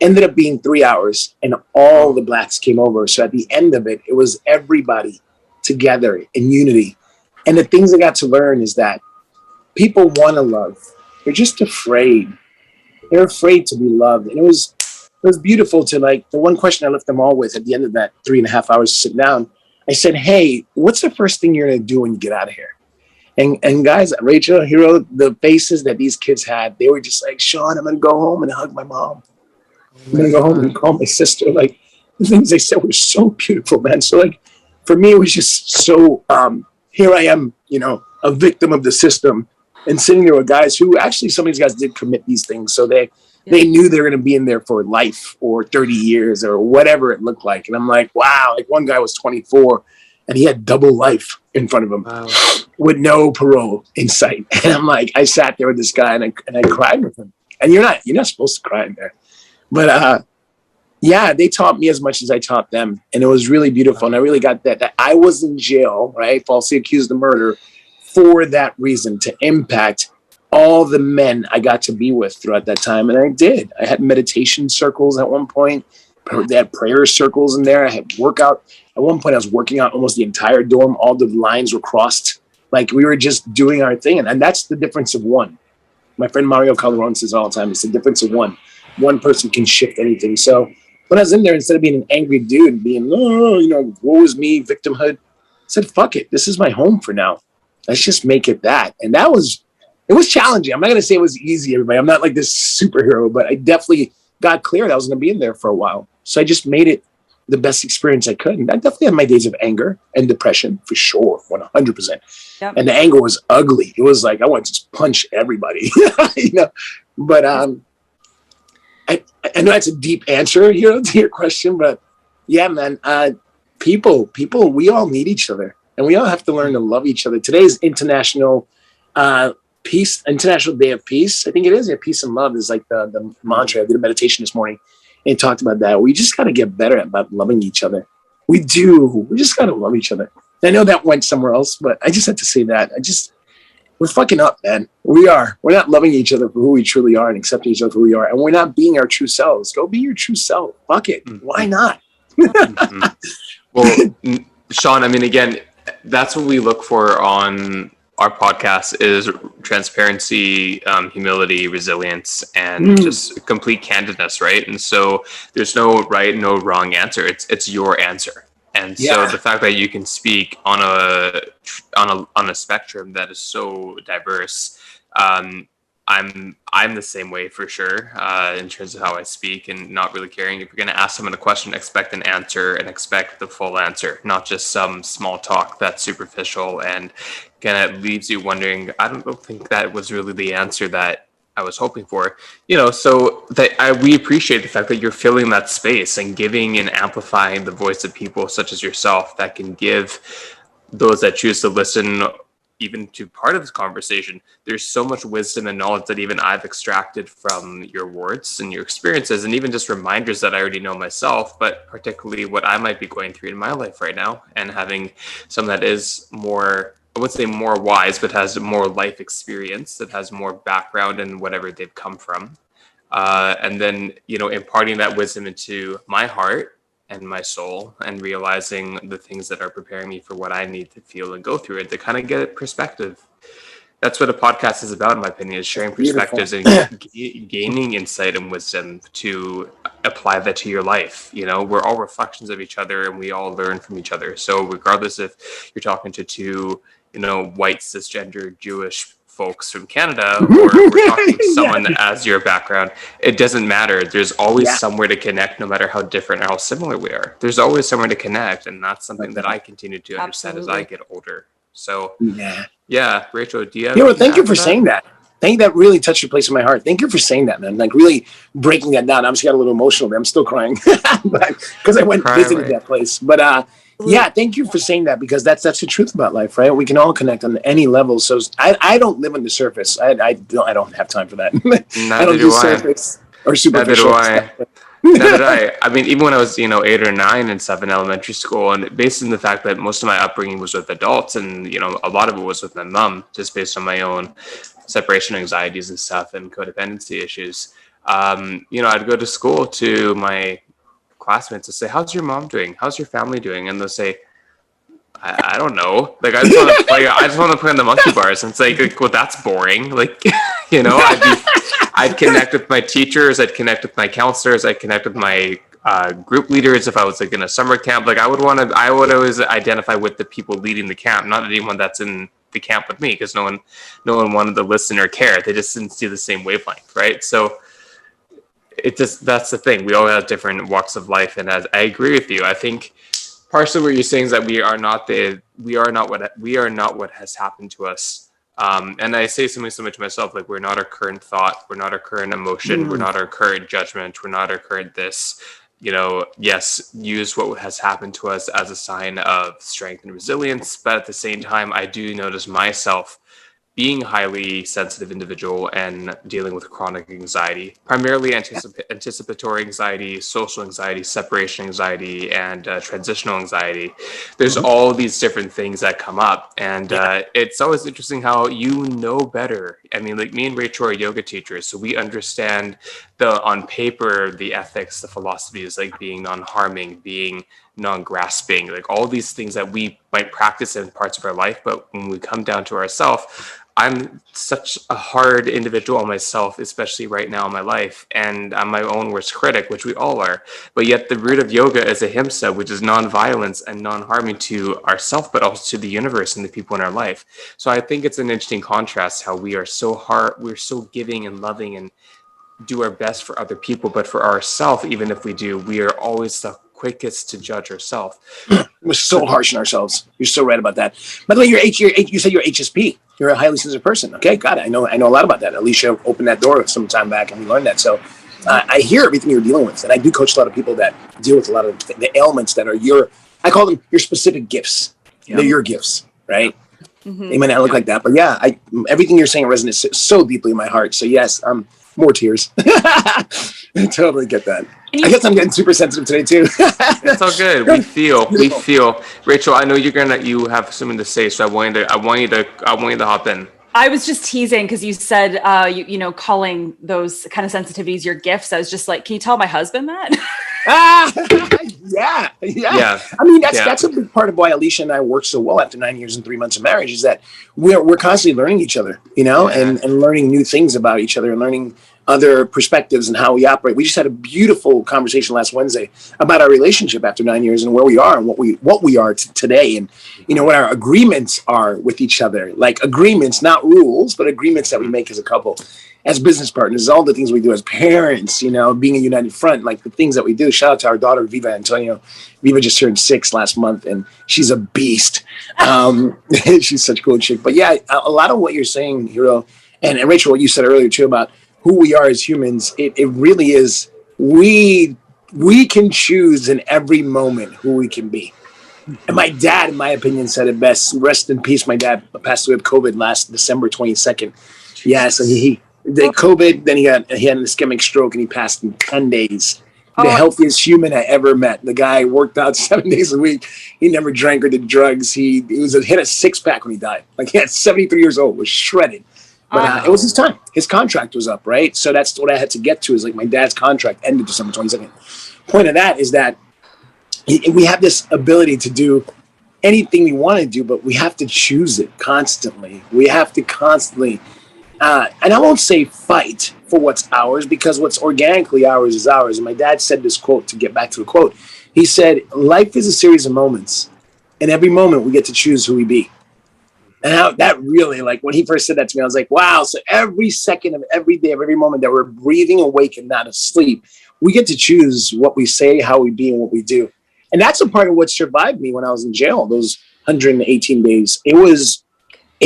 Ended up being 3 hours, and all the blacks came over. So at the end of it, it was everybody together in unity. And the things I got to learn is that people want to love. They're just afraid. They're afraid to be loved. And it was beautiful to, like, the one question I left them all with at the end of that 3.5 hours to sit down. I said, hey, what's the first thing you're going to do when you get out of here? And guys, Rachel, Hero, the faces that these kids had, they were just like, Shawn, I'm going to go home and hug my mom. I'm going to go home and call my sister. Like, the things they said were so beautiful, man. So, like, for me, it was just so, here I am, a victim of the system, and sitting there with guys who actually, some of these guys did commit these things. So they knew they were going to be in there for life or 30 years or whatever it looked like. And I'm like, wow, like one guy was 24 and he had double life in front of him with no parole in sight. And I'm like, I sat there with this guy and I cried with him. And you're not supposed to cry in there. But yeah, they taught me as much as I taught them. And it was really beautiful. And I really got that I was in jail, right? Falsely accused of murder for that reason, to impact all the men I got to be with throughout that time. And I did. I had meditation circles at one point. They had prayer circles in there. I had workout. At one point, I was working out almost the entire dorm. All the lines were crossed. Like, we were just doing our thing. And that's the difference of one. My friend Mario Calderon says all the time, it's the difference of one. One person can shift anything. So when I was in there, instead of being an angry dude, being, woe is me, victimhood, I said, fuck it. This is my home for now. Let's just make it that. And it was challenging. I'm not going to say it was easy, everybody. I'm not like this superhero, but I definitely got clear that I was going to be in there for a while. So I just made it the best experience I could. And I definitely had my days of anger and depression, for sure, 100%. Yep. And the anger was ugly. It was like I wanted to just punch everybody, But I know that's a deep answer, to your question, but yeah, man, people, we all need each other. And we all have to learn to love each other. Today's International Day of Peace. I think it is. Yeah, peace and love is like the mantra. I did a meditation this morning and talked about that. We just got to get better about loving each other. We do. We just got to love each other. I know that went somewhere else, but I just had to say that. We're fucking up, man. We are. We're not loving each other for who we truly are and accepting each other for who we are. And we're not being our true selves. Go be your true self. Fuck it. Mm-hmm. Why not? Mm-hmm. Well, Shawn, I mean, again, that's what we look for on our podcast is transparency, humility, resilience, and just complete candidness, right? And so there's no right, no wrong answer. It's your answer. And so the fact that you can speak on a spectrum that is so diverse, I'm the same way for sure, in terms of how I speak and not really caring. If you're going to ask someone a question, expect an answer and expect the full answer, not just some small talk that's superficial and kind of leaves you wondering, I don't think that was really the answer that I was hoping for, so that we appreciate the fact that you're filling that space and giving and amplifying the voice of people such as yourself that can give those that choose to listen even to part of this conversation. There's so much wisdom and knowledge that even I've extracted from your words and your experiences, and even just reminders that I already know myself, but particularly what I might be going through in my life right now, and having someone that is more, I wouldn't say more wise, but has more life experience, that has more background in whatever they've come from. And then, imparting that wisdom into my heart and my soul, and realizing the things that are preparing me for what I need to feel and go through it, to kind of get perspective. That's what a podcast is about, in my opinion, is sharing perspectives and gaining insight and wisdom to apply that to your life. We're all reflections of each other and we all learn from each other. So regardless if you're talking to two, white, cisgender, Jewish folks from Canada, or we're talking to someone as your background, it doesn't matter. There's always somewhere to connect, no matter how different or how similar we are. There's always somewhere to connect, and that's something that I continue to understand as I get older. So Rachel, do you have thank you for saying that. Thank you. That really touched a place in my heart. Thank you for saying that, man. Like, really breaking that down. I just got a little emotional, but I'm still crying because I went visited that place. But thank you for saying that, because that's the truth about life, right? We can all connect on any level. So I don't live on the surface. I don't have time for that. I don't do surface or superficial stuff. Neither did I. I mean, even when I was, 8 or 9 and stuff in elementary school, and based on the fact that most of my upbringing was with adults, and, a lot of it was with my mom, just based on my own separation anxieties and stuff and codependency issues. I'd go to school to my classmates and say, how's your mom doing? How's your family doing? And they'll say, I don't know. Like, I just want to play. I just want to play on the monkey bars. And it's like, well, that's boring. Like, I'd connect with my teachers. I'd connect with my counselors. I'd connect with my group leaders if I was like in a summer camp. Like, I would always identify with the people leading the camp, not anyone that's in the camp with me, because no one wanted to listen or care. They just didn't see the same wavelength, right? So that's the thing. We all have different walks of life, and as I agree with you, I think partially what you're saying is that we are not what has happened to us. And I say something similar to myself, like, we're not our current thought, we're not our current emotion, we're not our current judgment, we're not our current this. Yes, use what has happened to us as a sign of strength and resilience, but at the same time, I do notice myself being a highly sensitive individual and dealing with chronic anxiety, primarily anticipatory anxiety, social anxiety, separation anxiety, and transitional anxiety. There's all these different things that come up. And it's always interesting how you know better. I mean, like, me and Rachel are yoga teachers, so we understand on paper, the ethics, the philosophies, like being non-harming, being non-grasping, like all these things that we might practice in parts of our life. But when we come down to ourselves, I'm such a hard individual myself, especially right now in my life, and I'm my own worst critic, which we all are. But yet the root of yoga is ahimsa, which is non-violence and non-harming to ourselves, but also to the universe and the people in our life. So I think it's an interesting contrast how we are so hard, we're so giving and loving and do our best for other people, but for ourselves, even if we do, we are always the quickest to judge ourselves. We're so harsh on ourselves. You're so right about that. By the way, you said you're HSP. You're a highly sensitive person. Okay, got it. I know a lot about that. Alicia opened that door some time back, and we learned that. So I hear everything you're dealing with, and I do coach a lot of people that deal with a lot of the ailments that are I call them your specific gifts. Yeah. They're your gifts, right? Mm-hmm. They might not look like that, but yeah, everything you're saying resonates so deeply in my heart. So yes, more tears. I totally get that. I guess I'm getting super sensitive today too. It's all good. We feel. Rachel, I know you have something to say, so I want you to hop in. I was just teasing because you said, calling those kind of sensitivities your gifts. I was just like, can you tell my husband that? Yeah. I mean, that's a big part of why Alicia and I work so well after 9 years and 3 months of marriage, is that we're constantly learning each other, and learning new things about each other and learning other perspectives and how we operate. We just had a beautiful conversation last Wednesday about our relationship after 9 years and where we are and what we are today, and what our agreements are with each other. Like agreements, not rules, but agreements that we make as a couple, as business partners, all the things we do as parents, being a united front, like the things that we do. Shout out to our daughter, Viva Antonio. Viva just turned 6 last month, and she's a beast. She's such a cool chick. But yeah, a lot of what you're saying, Hiro, and Rachel, what you said earlier too about who we are as humans, it really is, we can choose in every moment who we can be. And my dad, in my opinion, said it best. Rest in peace. My dad passed away of COVID last December 22nd. Yeah, so he COVID, then he had an ischemic stroke, and he passed in 10 days. The healthiest human I ever met. The guy worked out 7 days a week. He never drank or did drugs. He hit a 6-pack when he died. Like, he had 73 years old, was shredded. But it was his time. His contract was up, right? So that's what I had to get to, is like my dad's contract ended December 22nd. Point of that is that we have this ability to do anything we want to do, but we have to choose it constantly. We have to constantly, and I won't say fight for what's ours, because what's organically ours is ours. And my dad said this quote, to get back to the quote. He said, life is a series of moments, and every moment we get to choose who we be. And how that really, like, when he first said that to me, I was like, wow. So every second of every day of every moment that we're breathing awake and not asleep, we get to choose what we say, how we be, and what we do. And that's a part of what survived me when I was in jail, those 118 days. It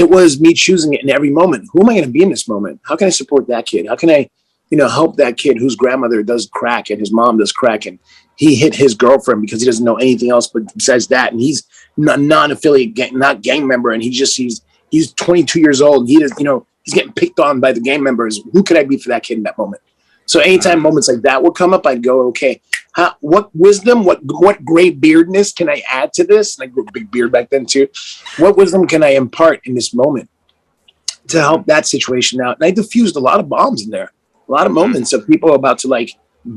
was me choosing it in every moment. Who am I going to be in this moment? How can I support that kid? How can I, help that kid whose grandmother does crack and his mom does crack, and he hit his girlfriend because he doesn't know anything else but says that, and he's non-affiliate, not gang member, and he's 22 years old, and he does, he's getting picked on by the gang members. Who could I be for that kid in that moment? So anytime moments like that would come up, I'd go, okay, what wisdom, what gray beardness can I add to this? And I grew a big beard back then too. What wisdom can I impart in this moment to help that situation out? And I diffused a lot of bombs in there. A lot of moments of people about to like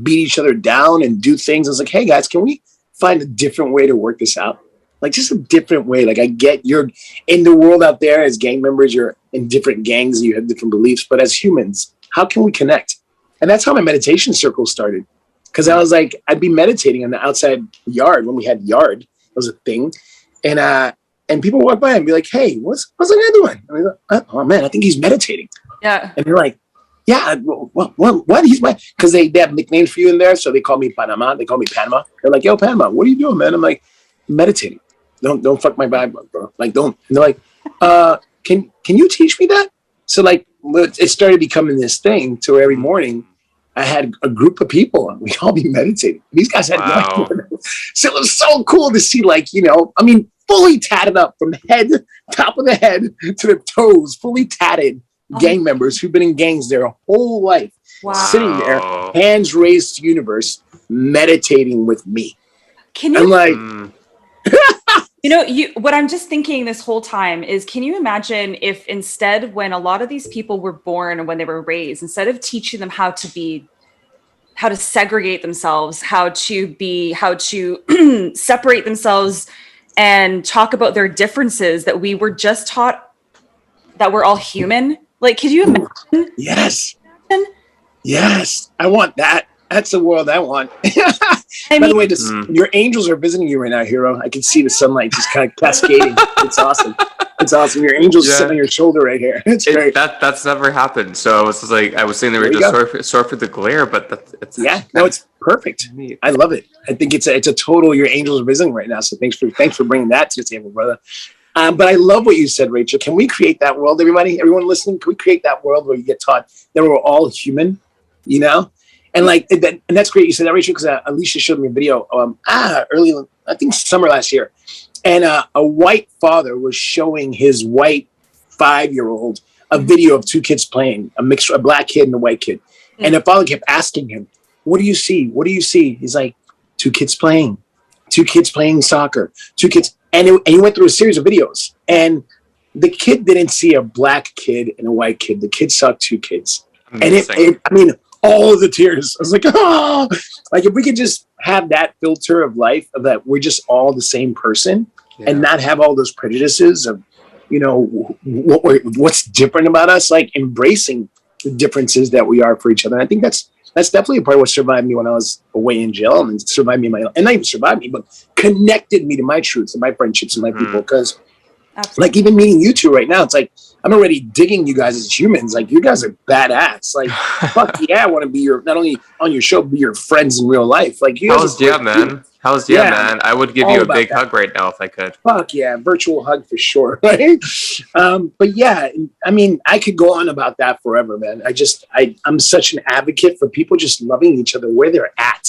beat each other down and do things. I was like, hey guys, can we find a different way to work this out? Like just a different way. Like I get you're in the world out there as gang members, you're in different gangs, you have different beliefs, but as humans, how can we connect? And that's how my meditation circle started. Because I was like, I'd be meditating on the outside yard when we had yard. It was a thing. And people walk by and be like, hey, what's that guy doing? And I go, oh man, I think he's meditating. Yeah. And they're like, yeah, what? He's my, because they have nicknames for you in there. So they call me Panama. They call me Panama. They're like, yo, Panama, what are you doing, man? I'm like, meditating. Don't fuck my vibe, bro. Like, don't. And they're like, can you teach me that? So like, it started becoming this thing to where every morning I had a group of people and we'd all be meditating. These guys had no idea. So it was so cool to see, like, you know, I mean, fully tatted up from the head, top of the head to the toes, fully tatted gang members who've been in gangs their whole life, sitting there, hands raised to universe, meditating with me. Can you? I'm like, you know, what I'm just thinking this whole time is, can you imagine if instead, when a lot of these people were born and when they were raised, instead of teaching them how to segregate themselves, how to separate themselves and talk about their differences, that we were just taught that we're all human? Like, could you imagine? Yes. Yes. I want that. That's the world I want. By the way, your angels are visiting you right now, Hero. I can see the sunlight just kind of cascading. It's awesome. It's awesome. Your angels sitting on your shoulder right here. It's great. That's never happened. So I was just like, I was saying they were just sorry for the glare, but it's perfect. Neat. I love it. I think it's a total. Your angels are visiting right now. So thanks for bringing that to the table, brother. But I love what you said, Rachel. Can we create that world, everybody? Everyone listening, can we create that world where you get taught that we're all human? You know. And like that, and that's great. You said that, Rachel, because Alicia showed me a video early, I think summer last year, and a white father was showing his white 5-year-old a video of two kids playing, a black kid and a white kid, and the father kept asking him, "What do you see? What do you see?" He's like, two kids playing soccer, two kids," and he went through a series of videos, and the kid didn't see a black kid and a white kid. The kid saw two kids, and I mean. All of the tears. I was like, oh, like if we could just have that filter of life, of that we're just all the same person, and not have all those prejudices of, you know, what's different about us, like embracing the differences that we are for each other. And I think that's definitely a part of what survived me when I was away in jail, and survived me and not even survived me, but connected me to my truths and my friendships and my people. Because like even meeting you two right now, it's like, I'm already digging you guys as humans. Like, you guys are badass. Like, fuck yeah, I want to be not only on your show, but be your friends in real life. Like, you guys man. Man? I would give you a big hug right now if I could. Fuck yeah, virtual hug for sure. Right? But yeah, I mean, I could go on about that forever, man. I'm such an advocate for people just loving each other where they're at.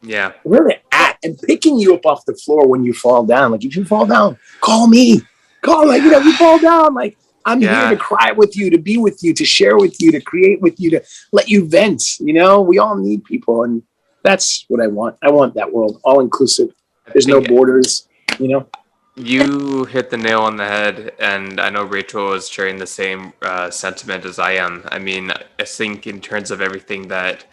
Yeah. Where they're at, and picking you up off the floor when you fall down. Like, if you fall down, call me. Like, you know, you fall down, like, I'm here to cry with you, to be with you, to share with you, to create with you, to let you vent. You know, we all need people, and that's what I want. I want that world, all inclusive. There's no borders, you know. You hit the nail on the head, and I know Rachel is sharing the same sentiment as I am. I mean, I think in terms of everything that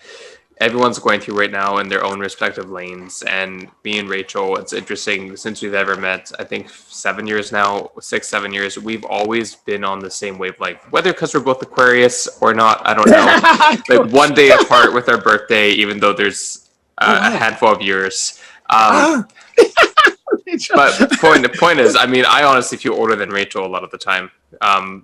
everyone's going through right now in their own respective lanes, and me and Rachel, it's interesting, since we've ever met, I think 7 years now, 6-7 years, we've always been on the same wavelength, whether because we're both Aquarius or not, I don't know. Like, one day apart with our birthday, even though there's a handful of years. But the point is, I mean, I honestly feel older than Rachel a lot of the time,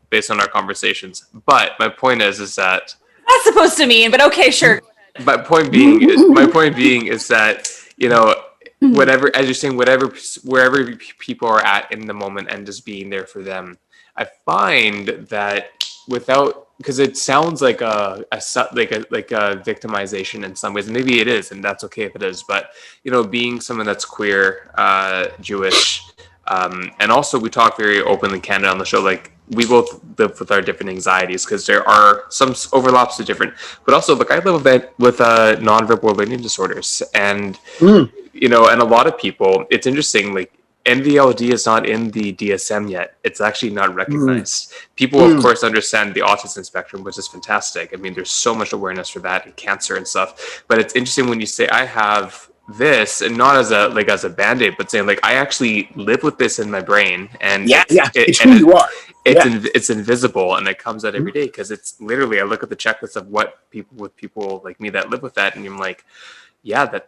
based on our conversations. But my point is that that's supposed to mean, but okay, sure. My point being is that, you know, whatever, as you're saying, wherever people are at in the moment, and just being there for them, I find that because it sounds like a victimization in some ways, and maybe it is, and that's okay if it is. But, you know, being someone that's queer, Jewish, and also we talk very openly in Canada on the show, like, we both live with our different anxieties, because there are some overlaps to different, but also, like, I live with nonverbal learning disorders, and you know, and a lot of people, it's interesting, like, NVLD is not in the DSM yet. It's actually not recognized. People, of course, understand the autism spectrum, which is fantastic. I mean, there's so much awareness for that and cancer and stuff. But it's interesting when you say, I have this, and not as a band-aid, but saying like, I actually live with this in my brain, and it's who you are. It's invisible, and it comes out every day, because it's literally, I look at the checklist of what people like me that live with that, and I'm like, yeah,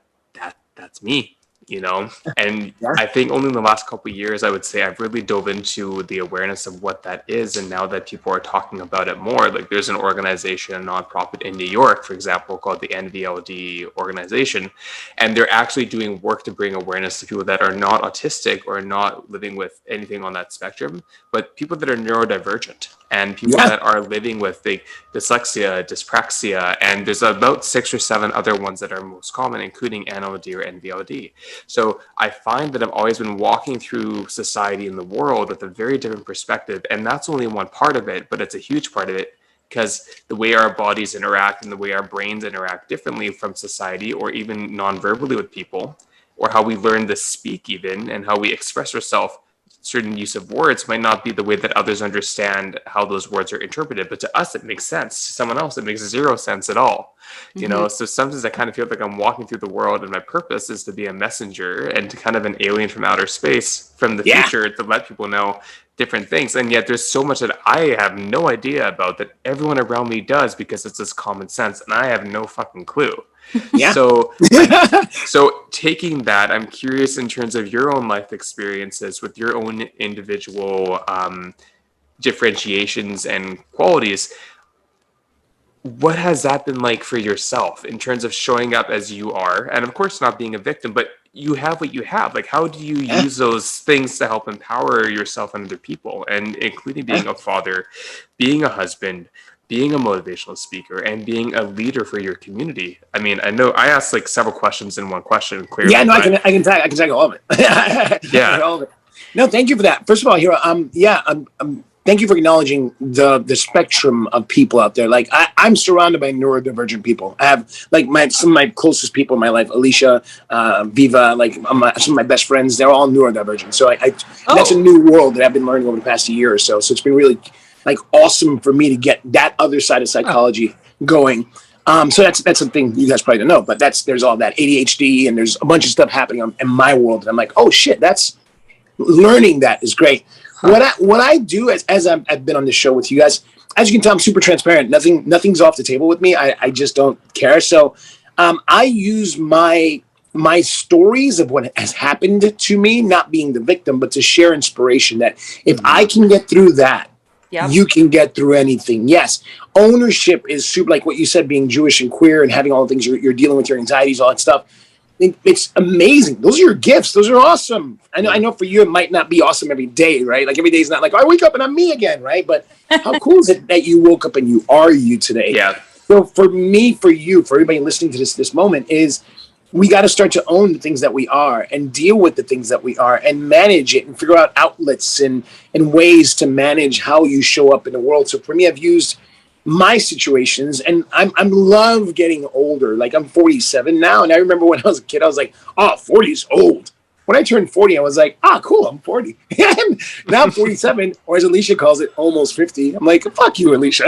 that's me. And I think only in the last couple of years, I would say I've really dove into the awareness of what that is. And now that people are talking about it more, like there's an organization, a nonprofit in New York, for example, called the NVLD organization. And they're actually doing work to bring awareness to people that are not autistic or not living with anything on that spectrum, but people that are neurodivergent and people that are living with dyslexia, dyspraxia, and there's about 6 or 7 other ones that are most common, including NOD or NVLD. So I find that I've always been walking through society in the world with a very different perspective. And that's only one part of it, but it's a huge part of it, because the way our bodies interact and the way our brains interact differently from society, or even non-verbally with people, or how we learn to speak even, and how we express ourselves. Certain use of words might not be the way that others understand how those words are interpreted, but to us it makes sense. To someone else it makes 0 sense at all. So sometimes I kind of feel like I'm walking through the world, and my purpose is to be a messenger and to kind of an alien from outer space, from the future, to let people know different things. And yet there's so much that I have no idea about that everyone around me does, because it's just common sense, and I have no fucking clue. So taking that, I'm curious in terms of your own life experiences with your own individual differentiations and qualities. What has that been like for yourself in terms of showing up as you are, and of course not being a victim, but you have what you have? Like, how do you use those things to help empower yourself and other people, and including being a father, being a husband, being a motivational speaker, and being a leader for your community? I mean, I know I asked like several questions in one question, clearly. Yeah, no, I can tag all of it. All of it. No, thank you for that. First of all, Hero, thank you for acknowledging the spectrum of people out there. Like I'm surrounded by neurodivergent people. I have like some of my closest people in my life, Alicia, Viva, like some of my best friends. They're all neurodivergent. So that's a new world that I've been learning over the past year or so. So it's been really like awesome for me to get that other side of psychology going. So that's something you guys probably don't know, but there's all that ADHD, and there's a bunch of stuff happening in my world. And I'm like, oh shit, that's learning that is great. What I do as I've been on this show with you guys, as you can tell, I'm super transparent. Nothing's off the table with me. I just don't care. So I use my stories of what has happened to me, not being the victim, but to share inspiration that if I can get through that, you can get through anything. Yes, ownership is super, like what you said, being Jewish and queer and having all the things you're dealing with, your anxieties, all that stuff. It's amazing. Those are your gifts. Those are awesome. I know for you, it might not be awesome every day, right? Like every day is not like, oh, I wake up and I'm me again, right? But how cool is it that you woke up and you are you today? Yeah. So for me, for you, for everybody listening to this moment is, we got to start to own the things that we are and deal with the things that we are and manage it and figure out outlets and ways to manage how you show up in the world. So for me, I've used my situations, and I'm love getting older. Like I'm 47 now. And I remember when I was a kid, I was like, oh, 40 is old. When I turned 40, I was like, cool, I'm 40. And now I'm 47, or as Alicia calls it, almost 50. I'm like, fuck you, Alicia.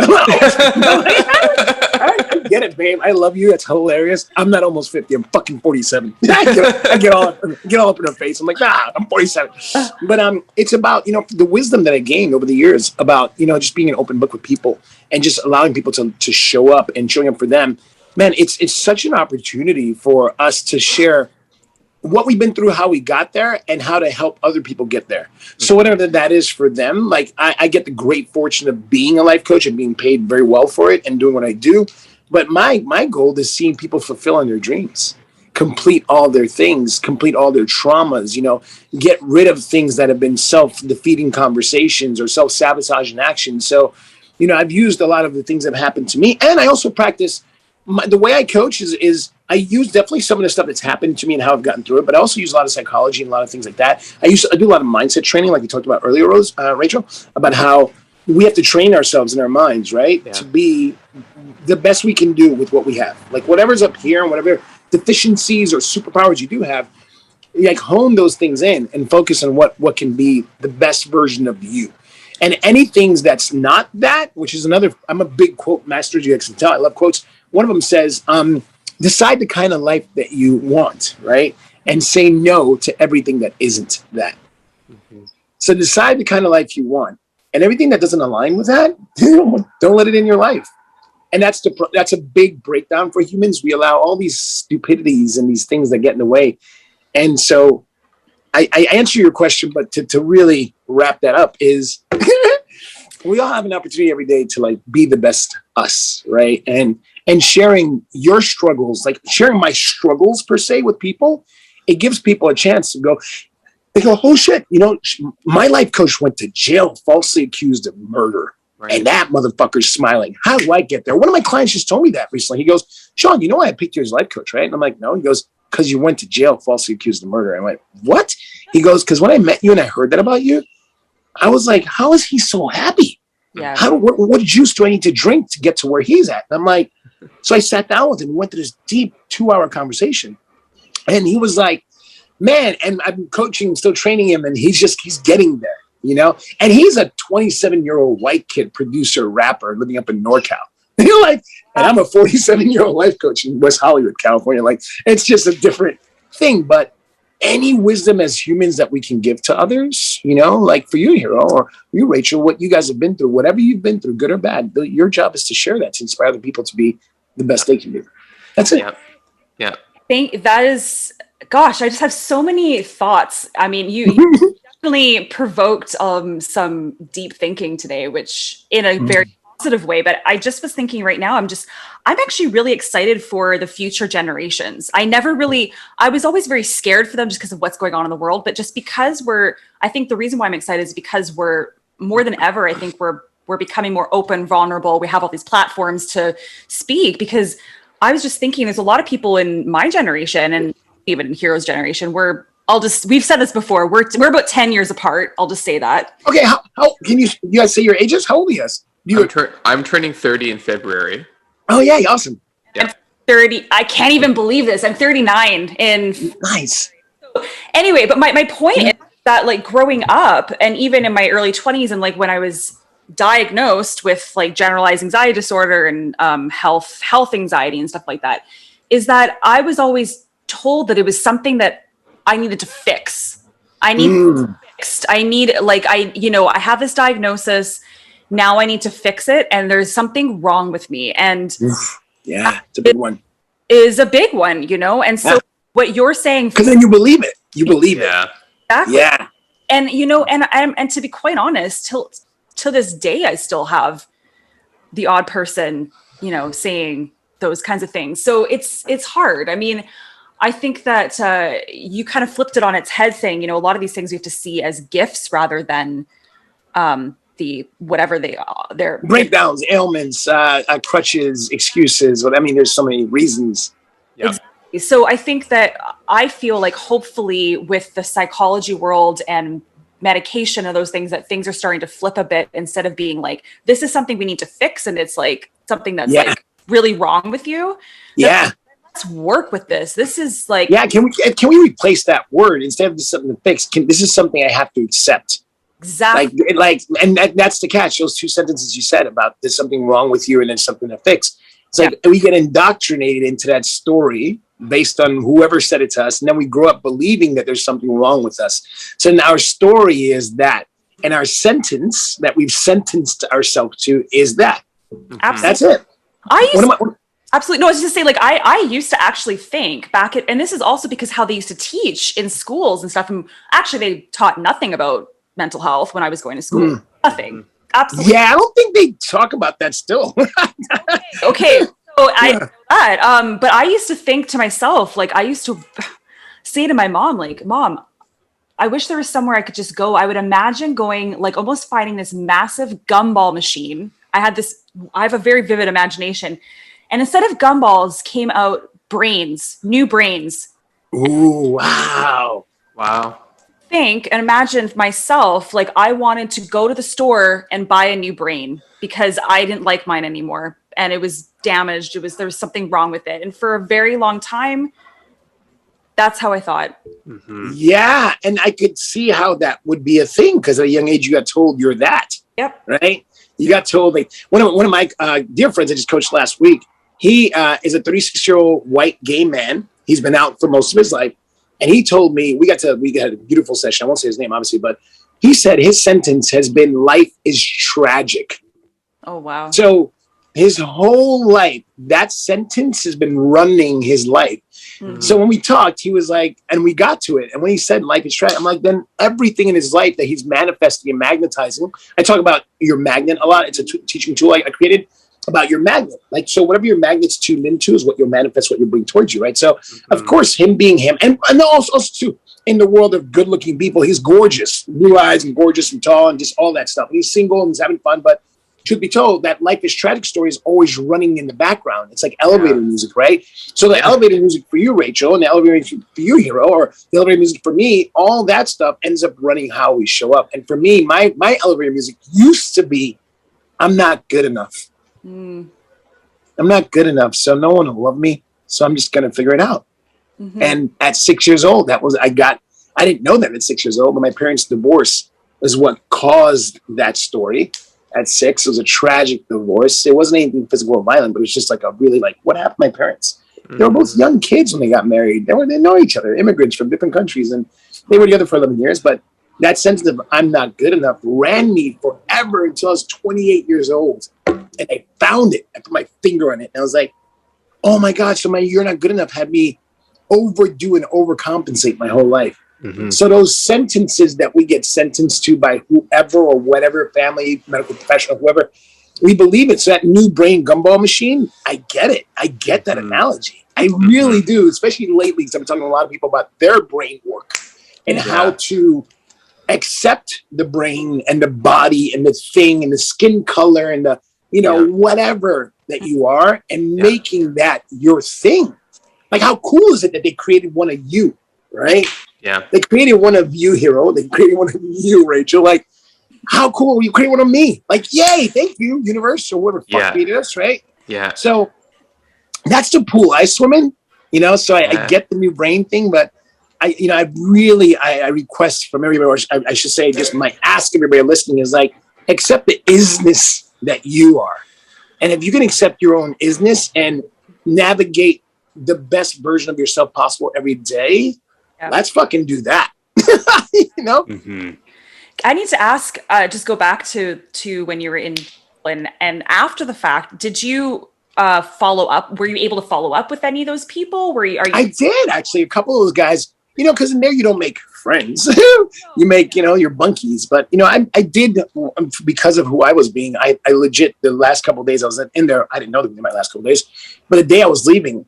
I get it, babe. I love you. That's hilarious. I'm not almost 50. I'm fucking 47. I get all up in her face. I'm like, I'm 47. But it's about, the wisdom that I gained over the years about, just being an open book with people and just allowing people to show up and showing up for them. Man, it's such an opportunity for us to share what we've been through, how we got there, and how to help other people get there. So whatever that is for them, like I get the great fortune of being a life coach and being paid very well for it and doing what I do. But my goal is seeing people fulfilling their dreams, complete all their things, complete all their traumas, get rid of things that have been self-defeating conversations or self-sabotaging actions. So, I've used a lot of the things that have happened to me. And I also practice the way I coach is I use definitely some of the stuff that's happened to me and how I've gotten through it, but I also use a lot of psychology and a lot of things like that. I do a lot of mindset training, like we talked about earlier, Rachel, about how we have to train ourselves in our minds, right? Yeah. To be the best we can do with what we have. Like whatever's up here and whatever deficiencies or superpowers you do have, like hone those things in and focus on what can be the best version of you. And any things that's not that, which is another, I'm a big quote master, as you guys can tell. I love quotes. One of them says, decide the kind of life that you want, right? And say no to everything that isn't that. Mm-hmm. So decide the kind of life you want. And everything that doesn't align with that, don't let it in your life. And that's a big breakdown for humans. We allow all these stupidities and these things that get in the way. And so I answer your question, but to really wrap that up is we all have an opportunity every day to like be the best us, right? And sharing your struggles, like sharing my struggles per se with people, it gives people a chance to go, they go, oh shit, my life coach went to jail falsely accused of murder. Right. And that motherfucker's smiling. How do I get there? One of my clients just told me that recently. He goes, Shawn, you know why I picked you as life coach, right? And I'm like, no. He goes, because you went to jail falsely accused of murder. I'm like, what? He goes, because when I met you and I heard that about you, I was like, how is he so happy? Yeah. What juice do I need to drink to get to where he's at? And I'm like, so I sat down with him. We went to this deep 2-hour conversation. And he was like, man, and I've been coaching, still training him, and he's getting there. And he's a 27-year-old white kid, producer, rapper living up in NorCal. And I'm a 47-year-old life coach in West Hollywood, California. Like, it's just a different thing. But any wisdom as humans that we can give to others, like for you, Hero, or you, Rachel, what you guys have been through, whatever you've been through, good or bad, your job is to share that, to inspire other people to be the best they can be. That's it. Yeah. I think that is, gosh, I just have so many thoughts. I mean, you definitely provoked some deep thinking today, which in a very positive way. But I just was thinking right now, I'm actually really excited for the future generations. I was always very scared for them just because of what's going on in the world. But just because I think the reason why I'm excited is because we're more than ever, I think we're becoming more open, vulnerable. We have all these platforms to speak, because I was just thinking there's a lot of people in my generation and even in Hero's generation, we've said this before, we're about 10 years apart. I'll just say that. Okay. How can you guys say your ages? How old are you guys? I'm turning 30 in February. Oh yeah. Awesome. Yeah. I'm 30. I can't even believe this. I'm 39 in. Nice. Anyway, but my point is that like growing up and even in my early 20s and like when I was diagnosed with like generalized anxiety disorder and health anxiety and stuff like that, is that I was always told that it was something that I needed to fix. I have this diagnosis. Now I need to fix it. And there's something wrong with me. And yeah, it's a big one. Is a big one, And so what you're saying, because then you believe it. You believe it. Exactly. Yeah. And, and to be quite honest, till this day, I still have the odd person, saying those kinds of things. So it's hard. I mean, I think that you kind of flipped it on its head, saying, a lot of these things we have to see as gifts rather than the whatever they're breakdowns, ailments, crutches, excuses. Well, I mean, there's so many reasons. Yep. Exactly. So I think that I feel like hopefully with the psychology world and medication and those things, that things are starting to flip a bit instead of being like, this is something we need to fix. And it's like something that's like really wrong with you. Yeah. Let's work with this. This is like, can we replace that word instead of just something to fix? This is something I have to accept. Exactly. And that's the catch. Those two sentences you said about there's something wrong with you and there's something to fix. It's like we get indoctrinated into that story based on whoever said it to us. And then we grow up believing that there's something wrong with us. So now our story is that. And our sentence that we've sentenced ourselves to is that. Absolutely. That's it. Absolutely. No, I was just saying, like, I used to actually think and this is also because how they used to teach in schools and stuff. And actually, they taught nothing about mental health when I was going to school. Nothing. Absolutely. Yeah, I don't think they talk about that still. Okay. So I know that. But I used to think to myself, like, I used to say to my mom, like, Mom, I wish there was somewhere I could just go. I would imagine going, like, almost finding this massive gumball machine. I have a very vivid imagination. And instead of gumballs came out new brains. Ooh, wow. Wow. Think and imagine myself, like I wanted to go to the store and buy a new brain because I didn't like mine anymore. And it was damaged. There was something wrong with it. And for a very long time, That's how I thought. Mm-hmm. Yeah. And I could see how that would be a thing because at a young age, you got told you're that. Yep. Right. You got told, like, one of my dear friends I just coached last week, he is a 36-year-old white gay man. He's been out for most of his life. And he told me, we had a beautiful session. I won't say his name, obviously, but he said his sentence has been, life is tragic. Oh, wow. So his whole life, that sentence has been running his life. Mm-hmm. So when we talked, he was like, and we got to it. And when he said life is tragic, I'm like, then everything in his life that he's manifesting and magnetizing. I talk about your magnet a lot. It's a teaching tool I created about your magnet. Like, so whatever your magnet's tuned into is what you'll manifest, what you'll bring towards you, right? So, of course, him being him, and also too, in the world of good-looking people, he's gorgeous, blue eyes and gorgeous and tall and just all that stuff. And he's single and he's having fun, but truth be told, that life is tragic story is always running in the background. It's like elevator music, right? So the elevator music for you, Rachel, and the elevator music for you, Hero, or the elevator music for me, all that stuff ends up running how we show up. And for me, my elevator music used to be, I'm not good enough. I'm not good enough, so no one will love me. So I'm just gonna figure it out. Mm-hmm. And at 6 years old, I didn't know that at 6 years old, but my parents' divorce is what caused that story. At 6, it was a tragic divorce. It wasn't anything physical or violent, but it was just like a really like, what happened to my parents? They were both young kids when they got married. They know each other, immigrants from different countries, and they were together for 11 years. But that sense of I'm not good enough ran me forever until I was 28 years old. And I found it. I put my finger on it. And I was like, oh my God, so my you're not good enough had me overdo and overcompensate my whole life. Mm-hmm. So those sentences that we get sentenced to by whoever or whatever, family, medical professional, whoever, we believe it. So that new brain gumball machine, I get it. I get that analogy. I really do, especially lately, because I'm talking to a lot of people about their brain work and how to accept the brain and the body and the thing and the skin color and the, whatever that you are and making that your thing. Like, how cool is it that they created one of you, right? Yeah. They created one of you, Hero. They created one of you, Rachel. Like, how cool were you creating one of me? Like, yay, thank you, universe, or whatever fuck created us, right? Yeah. So that's the pool I swim in, so I get the new brain thing, but I request from everybody, or I should say, just my ask everybody listening is like, accept the isness that you are. And if you can accept your own isness and navigate the best version of yourself possible every day, let's fucking do that. Mm-hmm. I need to ask, just go back to when you were in England, and after the fact, did you follow up? Were you able to follow up with any of those people? I did, actually. A couple of those guys, because in there you don't make friends. You make, your bunkies. But, I did, because of who I was being, I legit, the last couple of days I was in there, I didn't know them in my last couple of days. But the day I was leaving,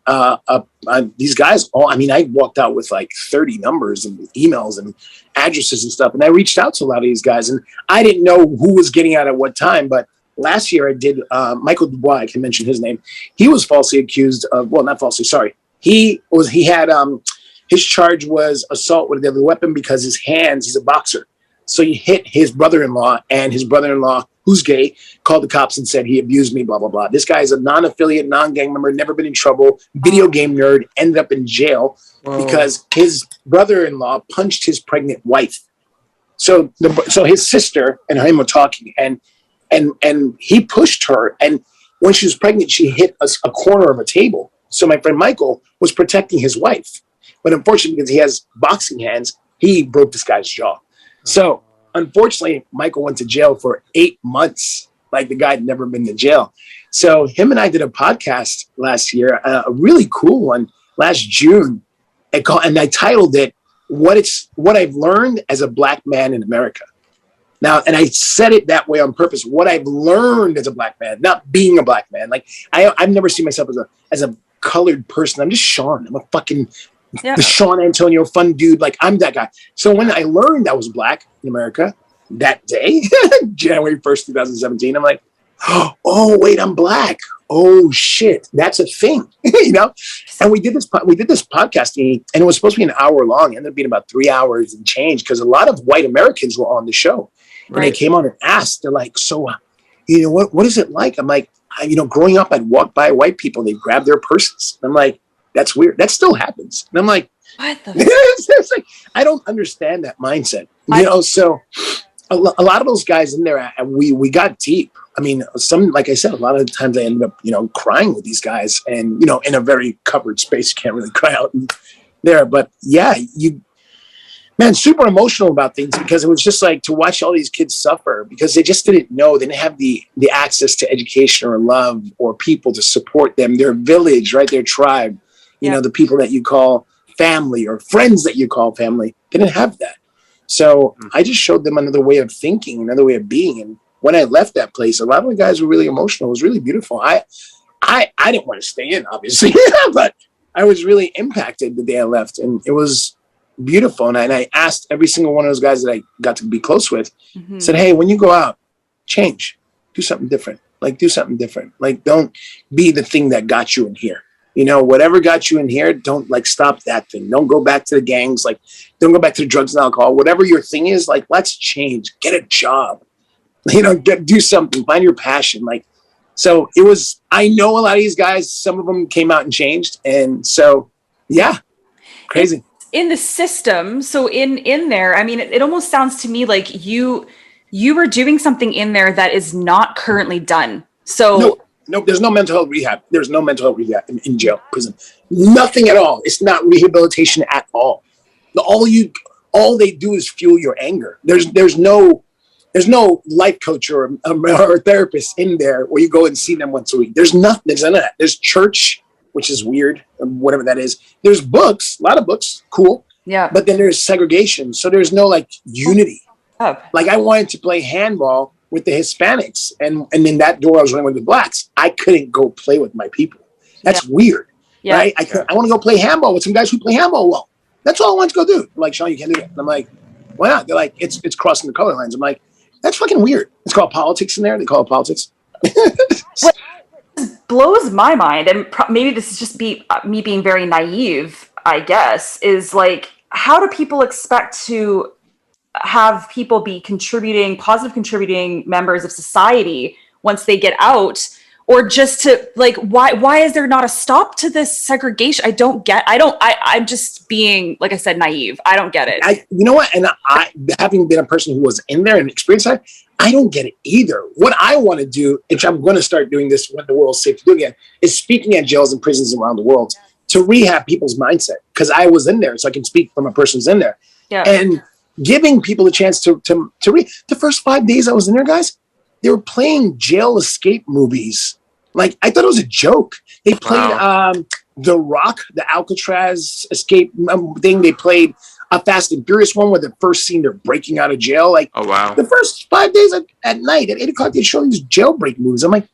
these guys, I walked out with like 30 numbers and emails and addresses and stuff. And I reached out to a lot of these guys. And I didn't know who was getting out at what time. But last year I did, Michael Dubois, I can mention his name. He was falsely accused of, well, not falsely, sorry. He had, his charge was assault with a deadly weapon because he's a boxer. So he hit his brother-in-law, and his brother-in-law, who's gay, called the cops and said he abused me, blah, blah, blah. This guy is a non-affiliate, non-gang member, never been in trouble, video game nerd, ended up in jail because his brother-in-law punched his pregnant wife. So his sister and him were talking, and he pushed her, and when she was pregnant, she hit a corner of a table. So my friend Michael was protecting his wife. But unfortunately, because he has boxing hands, he broke this guy's jaw. So unfortunately, Michael went to jail for 8 months. Like, the guy had never been to jail. So him and I did a podcast last year, a really cool one last June. And I titled it, What I've Learned as a Black Man in America. Now, and I said it that way on purpose, what I've learned as a Black man, not being a Black man. Like, I've never seen myself as a colored person. I'm just Shawn. I'm a fucking... the Shawn Antonio fun dude, like, I'm that guy. So when I learned I was Black in America that day, January 1st, 2017, I'm like, oh, wait, I'm Black. Oh shit, that's a thing, And we did this podcasting, and it was supposed to be an hour long. It ended up being about 3 hours and change because a lot of white Americans were on the show. And they came on and asked, they're like, so, what is it like? I'm like, growing up, I'd walk by white people, they'd grab their purses. I'm like, that's weird. That still happens. And I'm like, What the? It's like, I don't understand that mindset. So a lot of those guys in there, we got deep. I mean, like I said, a lot of times I ended up, crying with these guys, and, in a very covered space, you can't really cry out there. But yeah, man, super emotional about things, because it was just like to watch all these kids suffer because they just didn't know. They didn't have the access to education or love or people to support them, their village, right? Their tribe, the people that you call family or friends that you call family. They didn't have that. So I just showed them another way of thinking, another way of being. And when I left that place, a lot of the guys were really emotional. It was really beautiful. I didn't want to stay in, obviously, but I was really impacted the day I left, and it was beautiful. And I asked every single one of those guys that I got to be close with, said, hey, when you go out, change, do something different. Like, do something different. Like, don't be the thing that got you in here. Whatever got you in here, don't stop that thing. Don't go back to the gangs. Don't go back to the drugs and alcohol. Whatever your thing is, let's change. Get a job. Do something. Find your passion. So it was. I know a lot of these guys. Some of them came out and changed, and so yeah, crazy. In the system, so in there, I mean, it almost sounds to me like you were doing something in there that is not currently done. So. Nope, there's no mental health rehab. There's no mental health rehab in jail, prison. Nothing at all. It's not rehabilitation at all. All they do is fuel your anger. There's no life coach or a therapist in there where you go and see them once a week. There's nothing. There's none of that. There's church, which is weird, whatever that is. There's books, a lot of books, cool. Yeah. But then there's segregation. So there's no unity. I wanted to play handball with the Hispanics, and in that door I was running with the blacks. I couldn't go play with my people. That's weird, right? I want to go play handball with some guys who play handball well. That's all I want to go do. They're like, Shawn, you can't do that. And I'm like, why not? They're like, it's crossing the color lines. I'm like, that's fucking weird. It's called politics in there. They call it politics. What blows my mind, and maybe this is just me being very naive, I guess, is how do people expect to have people be positive contributing members of society once they get out, or just to why is there not a stop to this segregation? I'm just being, like I said, naive. I don't get it. You know what? And I, having been a person who was in there and experienced that, I don't get it either. What I want to do, which I'm going to start doing this when the world's safe to do again, is speaking at jails and prisons around the world to rehab people's mindset. Because I was in there, so I can speak from a person who's in there. Yeah. And giving people a chance to read. The first 5 days I was in there, guys, they were playing jail escape movies. I thought it was a joke. They played The Rock, the Alcatraz escape thing. They played a Fast and Furious one where the first scene they're breaking out of jail. Oh, wow. The first 5 days at night at 8 o'clock, they're showing these jailbreak movies. I'm like,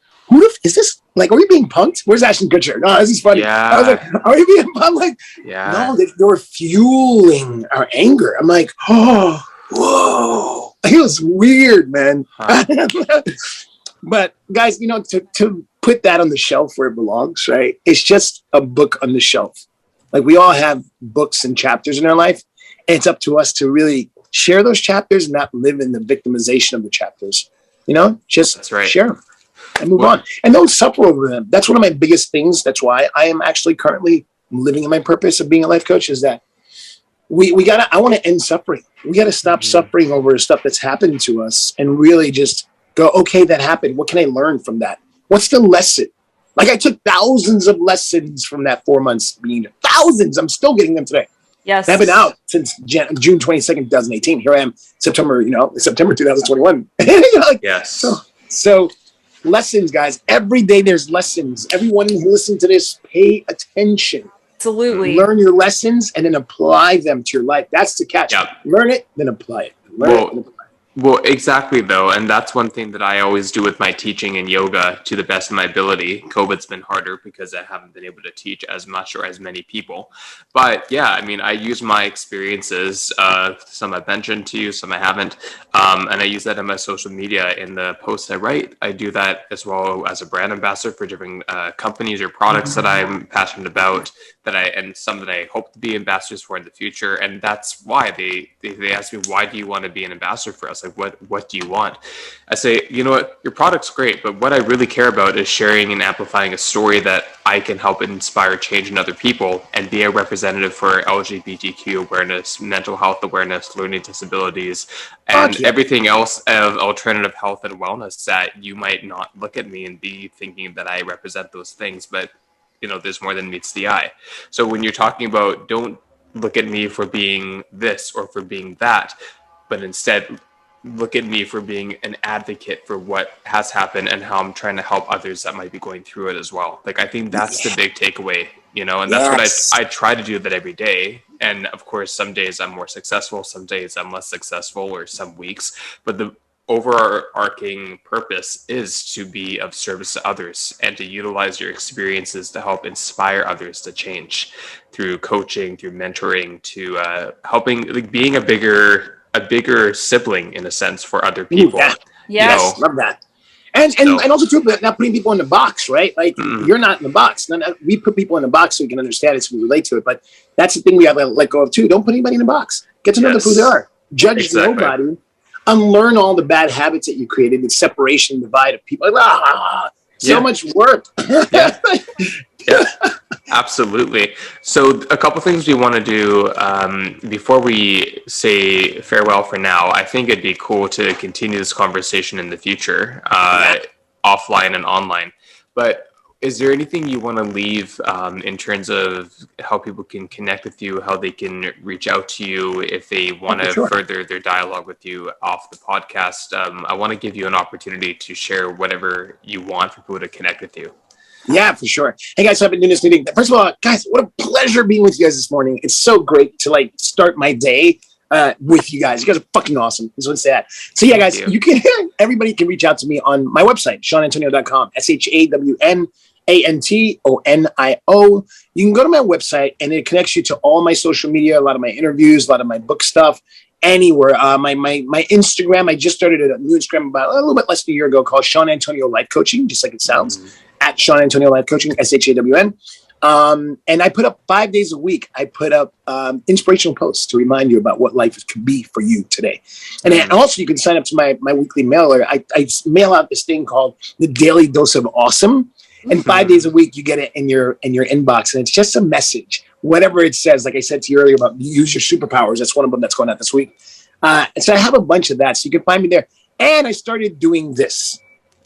is this? Are we being punked? Where's Ashton Kutcher? No, this is funny. Yeah. I was like, are we being punked? No, they were fueling our anger. I'm like, oh, whoa. It was weird, man. Huh. But guys, to put that on the shelf where it belongs, right? It's just a book on the shelf. We all have books and chapters in our life, and it's up to us to really share those chapters and not live in the victimization of the chapters. Just share them and move on, and don't suffer over them. That's one of my biggest things. That's why I am actually currently living in my purpose of being a life coach, is that I want to end suffering. We got to stop suffering over stuff that's happened to us and really just go, okay, that happened. What can I learn from that? What's the lesson? I took thousands of lessons from that 4 months being there. Thousands. I'm still getting them today. Yes. I've been out since June 22nd, 2018. Here I am, September 2021. Yes. So lessons, guys. Every day there's lessons. Everyone who listens to this, pay attention. Absolutely. Learn your lessons and then apply them to your life. That's the catch. Yep. Learn it, then apply it. Learn it, then apply it. Well, exactly, though. And that's one thing that I always do with my teaching in yoga to the best of my ability. COVID's been harder because I haven't been able to teach as much or as many people. But yeah, I mean, I use my experiences, some I've mentioned to you, some I haven't. And I use that in my social media in the posts I write. I do that as well as a brand ambassador for different companies or products that I'm passionate about, and some that I hope to be ambassadors for in the future. And that's why they asked me, why do you want to be an ambassador for us? like, what do you want? I say, you know what, your product's great, but what I really care about is sharing and amplifying a story that I can help inspire change in other people and be a representative for LGBTQ awareness, mental health awareness, learning disabilities, and everything else of alternative health and wellness that you might not look at me and be thinking that I represent those things, but you know, there's more than meets the eye. So when you're talking about, don't look at me for being this or for being that, but instead look at me for being an advocate for what has happened and how I'm trying to help others that might be going through it as well. Like, I think that's the big takeaway, you know, and that's what I try to do that every day. And of course, some days I'm more successful, some days I'm less successful, or some weeks, but the overarching purpose is to be of service to others and to utilize your experiences to help inspire others to change through coaching, through mentoring, to helping, like being a bigger sibling in a sense for other people. Yes, you know? Love that. And also too, not putting people in the box, right? Like you're not in the box. We put people in the box so we can understand it, so we relate to it. But that's the thing we have to let go of too. Don't put anybody in the box. Get to know them for who they are. Judge nobody. Unlearn all the bad habits that you created, the separation, divide of people. So much work. Yeah, absolutely. So a couple things we want to do before we say farewell for now. I think it'd be cool to continue this conversation in the future, offline and online. But is there anything you want to leave in terms of how people can connect with you, how they can reach out to you if they want to further their dialogue with you off the podcast? I want to give you an opportunity to share whatever you want for people to connect with you. Yeah, for sure. Hey guys, so I've been doing this meeting. First of all, guys, what a pleasure being with you guys this morning. It's so great to like start my day with you guys. You guys are fucking awesome. Just want to say that. So yeah, guys, everybody can reach out to me on my website, ShawnAntonio.com, ShawnAntonio. You can go to my website and it connects you to all my social media, a lot of my interviews, a lot of my book stuff, anywhere. My Instagram, I just started a new Instagram about a little bit less than a year ago called Shawn Antonio Life Coaching, just like it sounds, at Shawn Antonio Life Coaching, SHAWN. And I put up 5 days a week. I put up inspirational posts to remind you about what life can be for you today. And also you can sign up to my weekly mailer. I mail out this thing called the Daily Dose of Awesome. And 5 days a week, you get it in your inbox. And it's just a message, whatever it says. Like I said to you earlier about use your superpowers. That's one of them that's going out this week. And so I have a bunch of that. So you can find me there. And I started doing this.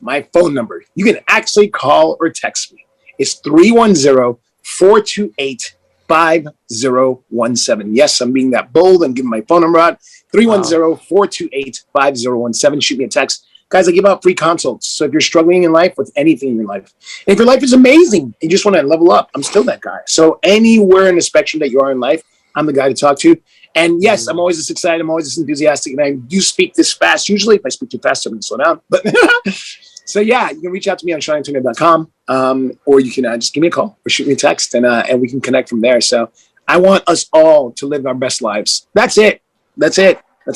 My phone number. You can actually call or text me. It's 310-428-5017. Yes, I'm being that bold. I'm giving my phone number out. 310-428-5017. Shoot me a text. Guys, I give out free consults. So if you're struggling in life with anything in your life, and if your life is amazing and you just want to level up, I'm still that guy. So anywhere in the spectrum that you are in life, I'm the guy to talk to. And yes, I'm always this excited. I'm always this enthusiastic. And I do speak this fast. Usually, if I speak too fast, I'm going to slow down. But so yeah, you can reach out to me on ShawnAntonio.com, or you can just give me a call or shoot me a text, and we can connect from there. So I want us all to live our best lives. That's it. That's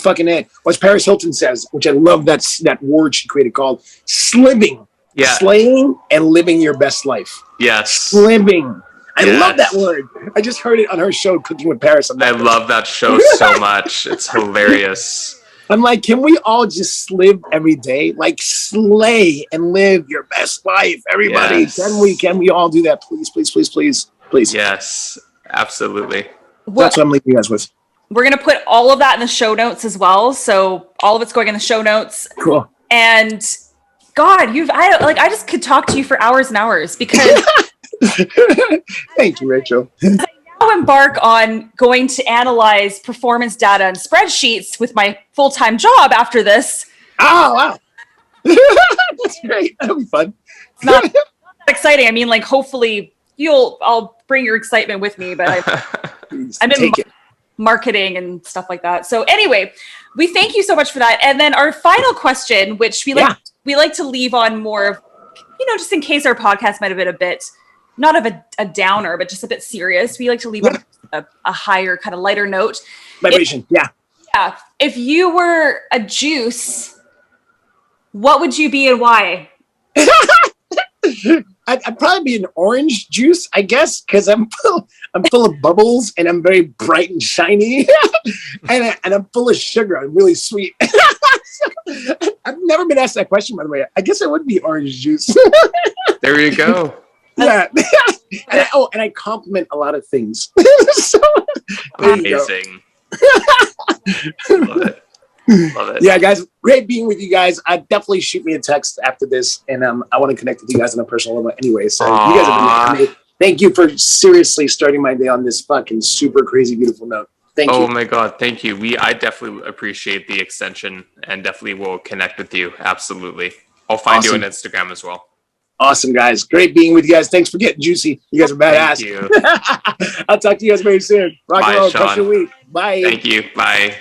fucking it. What Paris Hilton says, which I love, that word she created called sliving. Yeah. Slaying and living your best life. Yes. Sliving. I love that word. I just heard it on her show, Cooking with Paris. I love that show so much. It's hilarious. I'm like, can we all just live every day? Like, slay and live your best life, everybody. Yes. Can we all do that? Please, please, please, please, please. Yes, absolutely. That's what I'm leaving you guys with. We're going to put all of that in the show notes as well. So all of it's going in the show notes. Cool. And God, I just could talk to you for hours and hours because thank you, Rachel. I now embark on going to analyze performance data and spreadsheets with my full-time job after this. Oh, wow. That's great. That'll be fun. It's not that exciting. I mean, like, hopefully I'll bring your excitement with me, but I'm in marketing and stuff like that. So anyway, we thank you so much for that. And then our final question, which we like to leave on more of, just in case our podcast might have been a bit, not of a downer, but just a bit serious. We like to leave on a higher, kind of lighter note. Vibration. Yeah. If you were a juice, what would you be and why? I'd probably be an orange juice, I guess, because I'm full of bubbles and I'm very bright and shiny, and I'm full of sugar. I'm really sweet. I've never been asked that question, by the way. I guess it would be orange juice. There you go. Yeah. And I compliment a lot of things. So, there you go. Amazing. Love it. Love it. Yeah, guys, great being with you guys. Definitely shoot me a text after this, and I want to connect with you guys on a personal level anyway. So you guys have been amazing. Thank you for seriously starting my day on this fucking super crazy beautiful note. Thank you. Oh my God, thank you. I definitely appreciate the extension and definitely will connect with you. Absolutely. I'll find you on Instagram as well. Awesome, guys. Great being with you guys. Thanks for getting juicy. You guys are badass. Thank you. I'll talk to you guys very soon. Rock and roll. Crush your week. Bye. Thank you. Bye.